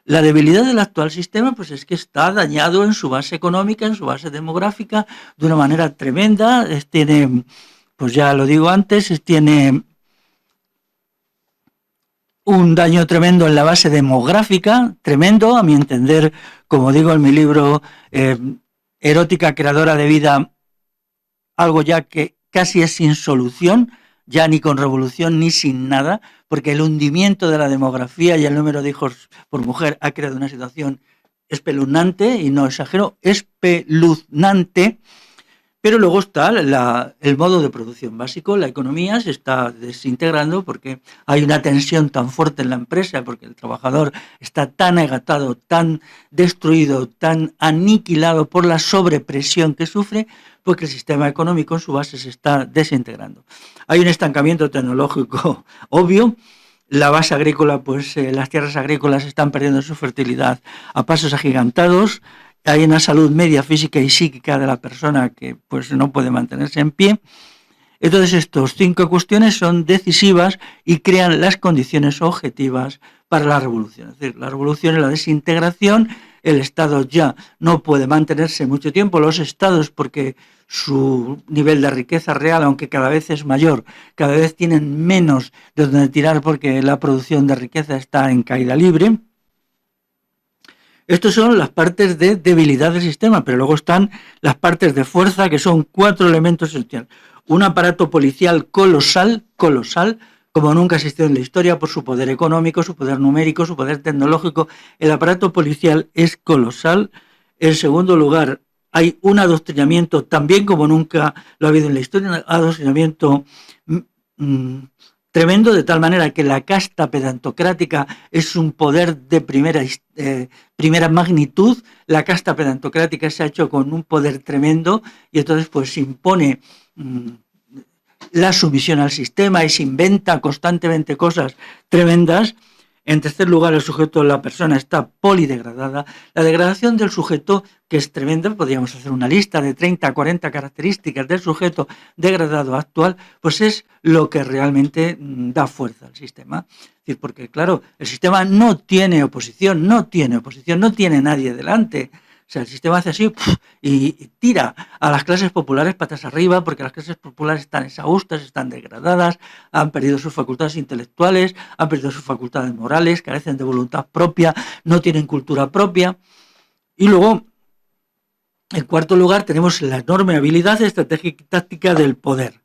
La debilidad del actual sistema pues es que está dañado en su base económica, en su base demográfica, de una manera tremenda. Tiene, pues ya lo digo antes, tiene un daño tremendo en la base demográfica, tremendo, a mi entender, como digo en mi libro, Erótica creadora de vida, algo ya que casi es sin solución, ya ni con revolución ni sin nada, porque el hundimiento de la demografía y el número de hijos por mujer ha creado una situación espeluznante, y no exagero, espeluznante. Pero luego está el modo de producción básico. La economía se está desintegrando porque hay una tensión tan fuerte en la empresa, porque el trabajador está tan agatado, tan destruido, tan aniquilado por la sobrepresión que sufre, porque el sistema económico en su base se está desintegrando. Hay un estancamiento tecnológico obvio. La base agrícola, pues las tierras agrícolas están perdiendo su fertilidad a pasos agigantados. Hay una salud media física y psíquica de la persona que pues no puede mantenerse en pie. Entonces estas 5 cuestiones son decisivas y crean las condiciones objetivas para la revolución. Es decir, la revolución es la desintegración, el Estado ya no puede mantenerse mucho tiempo, los Estados porque su nivel de riqueza real, aunque cada vez es mayor, cada vez tienen menos de donde tirar porque la producción de riqueza está en caída libre. Estas son las partes de debilidad del sistema, pero luego están las partes de fuerza, que son 4 elementos esenciales. Un aparato policial colosal, como nunca ha existido en la historia, por su poder económico, su poder numérico, su poder tecnológico. El aparato policial es colosal. En segundo lugar, hay un adoctrinamiento, también como nunca lo ha habido en la historia, un adoctrinamiento tremendo, de tal manera que la casta pedantocrática es un poder de primera magnitud. La casta pedantocrática se ha hecho con un poder tremendo y entonces pues impone la sumisión al sistema y se inventa constantemente cosas tremendas. En tercer lugar, el sujeto, la persona está polidegradada. La degradación del sujeto, que es tremenda, podríamos hacer una lista de 30 a 40 características del sujeto degradado actual, pues es lo que realmente da fuerza al sistema. Es decir, porque claro, el sistema no tiene oposición, no tiene nadie delante. O sea, el sistema hace así y tira a las clases populares patas arriba, porque las clases populares están exhaustas, están degradadas, han perdido sus facultades intelectuales, han perdido sus facultades morales, carecen de voluntad propia, no tienen cultura propia. Y luego, en cuarto lugar, tenemos la enorme habilidad estratégica y táctica del poder.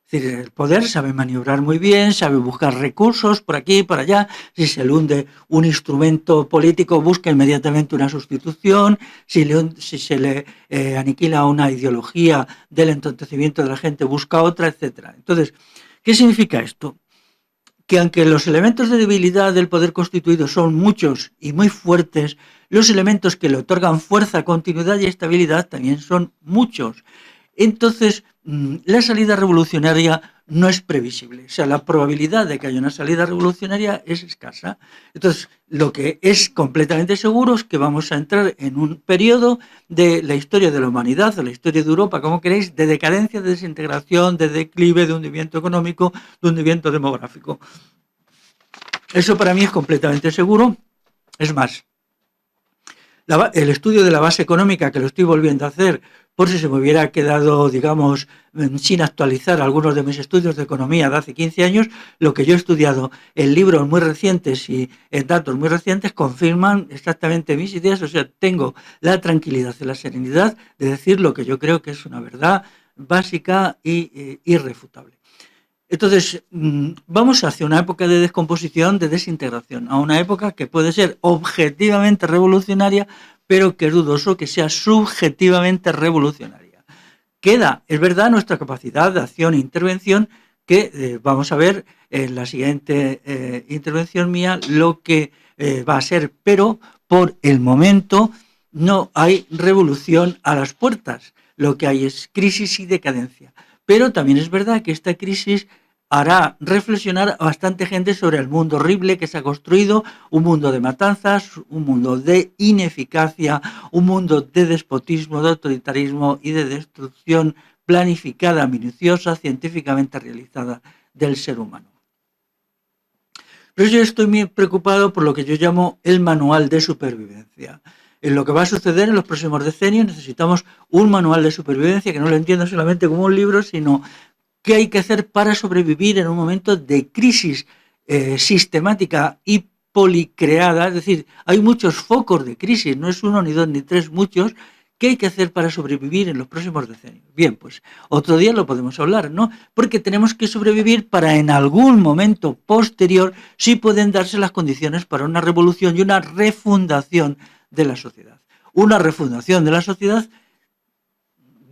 Es decir, el poder sabe maniobrar muy bien, sabe buscar recursos por aquí y por allá. Si se le hunde un instrumento político, busca inmediatamente una sustitución. Si se le aniquila una ideología del entontecimiento de la gente, busca otra, etc. Entonces, ¿qué significa esto? Que aunque los elementos de debilidad del poder constituido son muchos y muy fuertes, los elementos que le otorgan fuerza, continuidad y estabilidad también son muchos. Entonces, la salida revolucionaria no es previsible. O sea, la probabilidad de que haya una salida revolucionaria es escasa. Entonces, lo que es completamente seguro es que vamos a entrar en un periodo de la historia de la humanidad, de la historia de Europa, como queréis, de decadencia, de desintegración, de declive, de hundimiento económico, de hundimiento demográfico. Eso para mí es completamente seguro. Es más, el estudio de la base económica, que lo estoy volviendo a hacer, por si se me hubiera quedado, digamos, sin actualizar algunos de mis estudios de economía de hace 15 años, lo que yo he estudiado en libros muy recientes y en datos muy recientes confirman exactamente mis ideas. O sea, tengo la tranquilidad y la serenidad de decir lo que yo creo que es una verdad básica e irrefutable. Entonces, vamos hacia una época de descomposición, de desintegración, a una época que puede ser objetivamente revolucionaria, pero que es dudoso que sea subjetivamente revolucionaria. Queda, es verdad, nuestra capacidad de acción e intervención, que vamos a ver en la siguiente intervención mía lo que va a ser, pero por el momento no hay revolución a las puertas, lo que hay es crisis y decadencia. Pero también es verdad que esta crisis hará reflexionar a bastante gente sobre el mundo horrible que se ha construido, un mundo de matanzas, un mundo de ineficacia, un mundo de despotismo, de autoritarismo y de destrucción planificada, minuciosa, científicamente realizada del ser humano. Pero yo estoy muy preocupado por lo que yo llamo el manual de supervivencia. En lo que va a suceder en los próximos decenios necesitamos un manual de supervivencia que no lo entiendo solamente como un libro, sino qué hay que hacer para sobrevivir en un momento de crisis sistemática y policreada. Es decir, hay muchos focos de crisis, no es uno, ni dos, ni tres, muchos. ¿Qué hay que hacer para sobrevivir en los próximos decenios? Bien, pues otro día lo podemos hablar, ¿no? Porque tenemos que sobrevivir para en algún momento posterior sí pueden darse las condiciones para una revolución y una refundación de la sociedad. Una refundación de la sociedad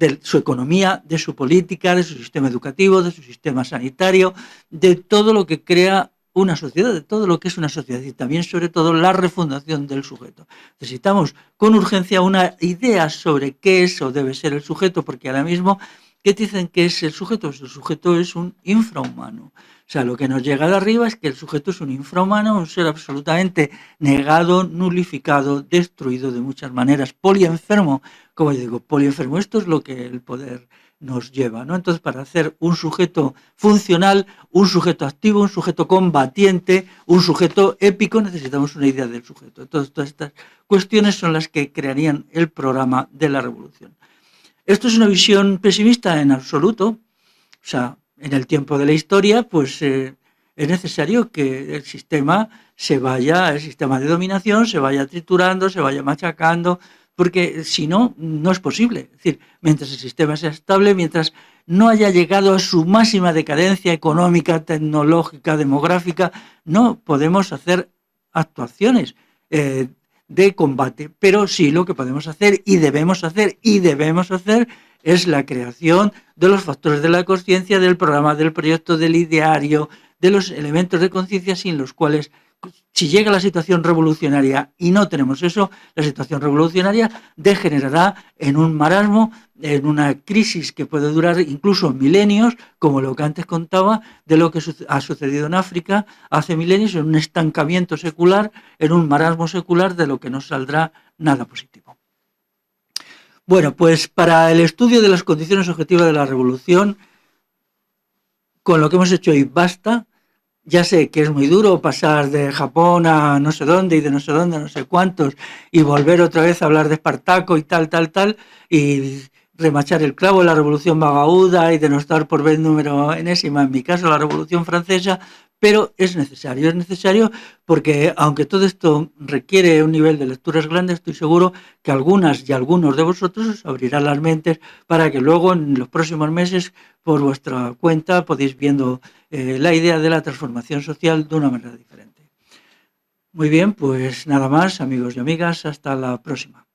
de su economía, de su política, de su sistema educativo, de su sistema sanitario, de todo lo que crea una sociedad, de todo lo que es una sociedad y también sobre todo la refundación del sujeto. Necesitamos con urgencia una idea sobre qué es o debe ser el sujeto, porque ahora mismo, ¿qué dicen que es el sujeto? Pues el sujeto es un infrahumano. O sea, lo que nos llega de arriba es que el sujeto es un infrahumano, un ser absolutamente negado, nulificado, destruido de muchas maneras, polienfermo. Como digo, polienfermo, esto es lo que el poder nos lleva, ¿no? Entonces, para hacer un sujeto funcional, un sujeto activo, un sujeto combatiente, un sujeto épico, necesitamos una idea del sujeto. Entonces, todas estas cuestiones son las que crearían el programa de la revolución. ¿Esto es una visión pesimista? En absoluto. O sea, en el tiempo de la historia, pues es necesario que el sistema el sistema de dominación se vaya triturando, se vaya machacando, porque si no, no es posible. Es decir, mientras el sistema sea estable, mientras no haya llegado a su máxima decadencia económica, tecnológica, demográfica, no podemos hacer actuaciones de combate. Pero sí lo que podemos hacer y debemos hacer es la creación de los factores de la conciencia, del programa, del proyecto, del ideario, de los elementos de conciencia sin los cuales, si llega la situación revolucionaria y no tenemos eso, la situación revolucionaria degenerará en un marasmo, en una crisis que puede durar incluso milenios, como lo que antes contaba, de lo que ha sucedido en África hace milenios, en un estancamiento secular, en un marasmo secular de lo que no saldrá nada positivo. Bueno, pues para el estudio de las condiciones objetivas de la revolución, con lo que hemos hecho hoy basta. Ya sé que es muy duro pasar de Japón a no sé dónde y de no sé dónde a no sé cuántos y volver otra vez a hablar de Espartaco y tal, y remachar el clavo de la Revolución Vagabuda y denostar por vez número enésima, en mi caso, la Revolución Francesa, pero es necesario porque aunque todo esto requiere un nivel de lecturas grande, estoy seguro que algunas y algunos de vosotros os abrirán las mentes para que luego en los próximos meses por vuestra cuenta podéis viendo la idea de la transformación social de una manera diferente. Muy bien, pues nada más, amigos y amigas, hasta la próxima.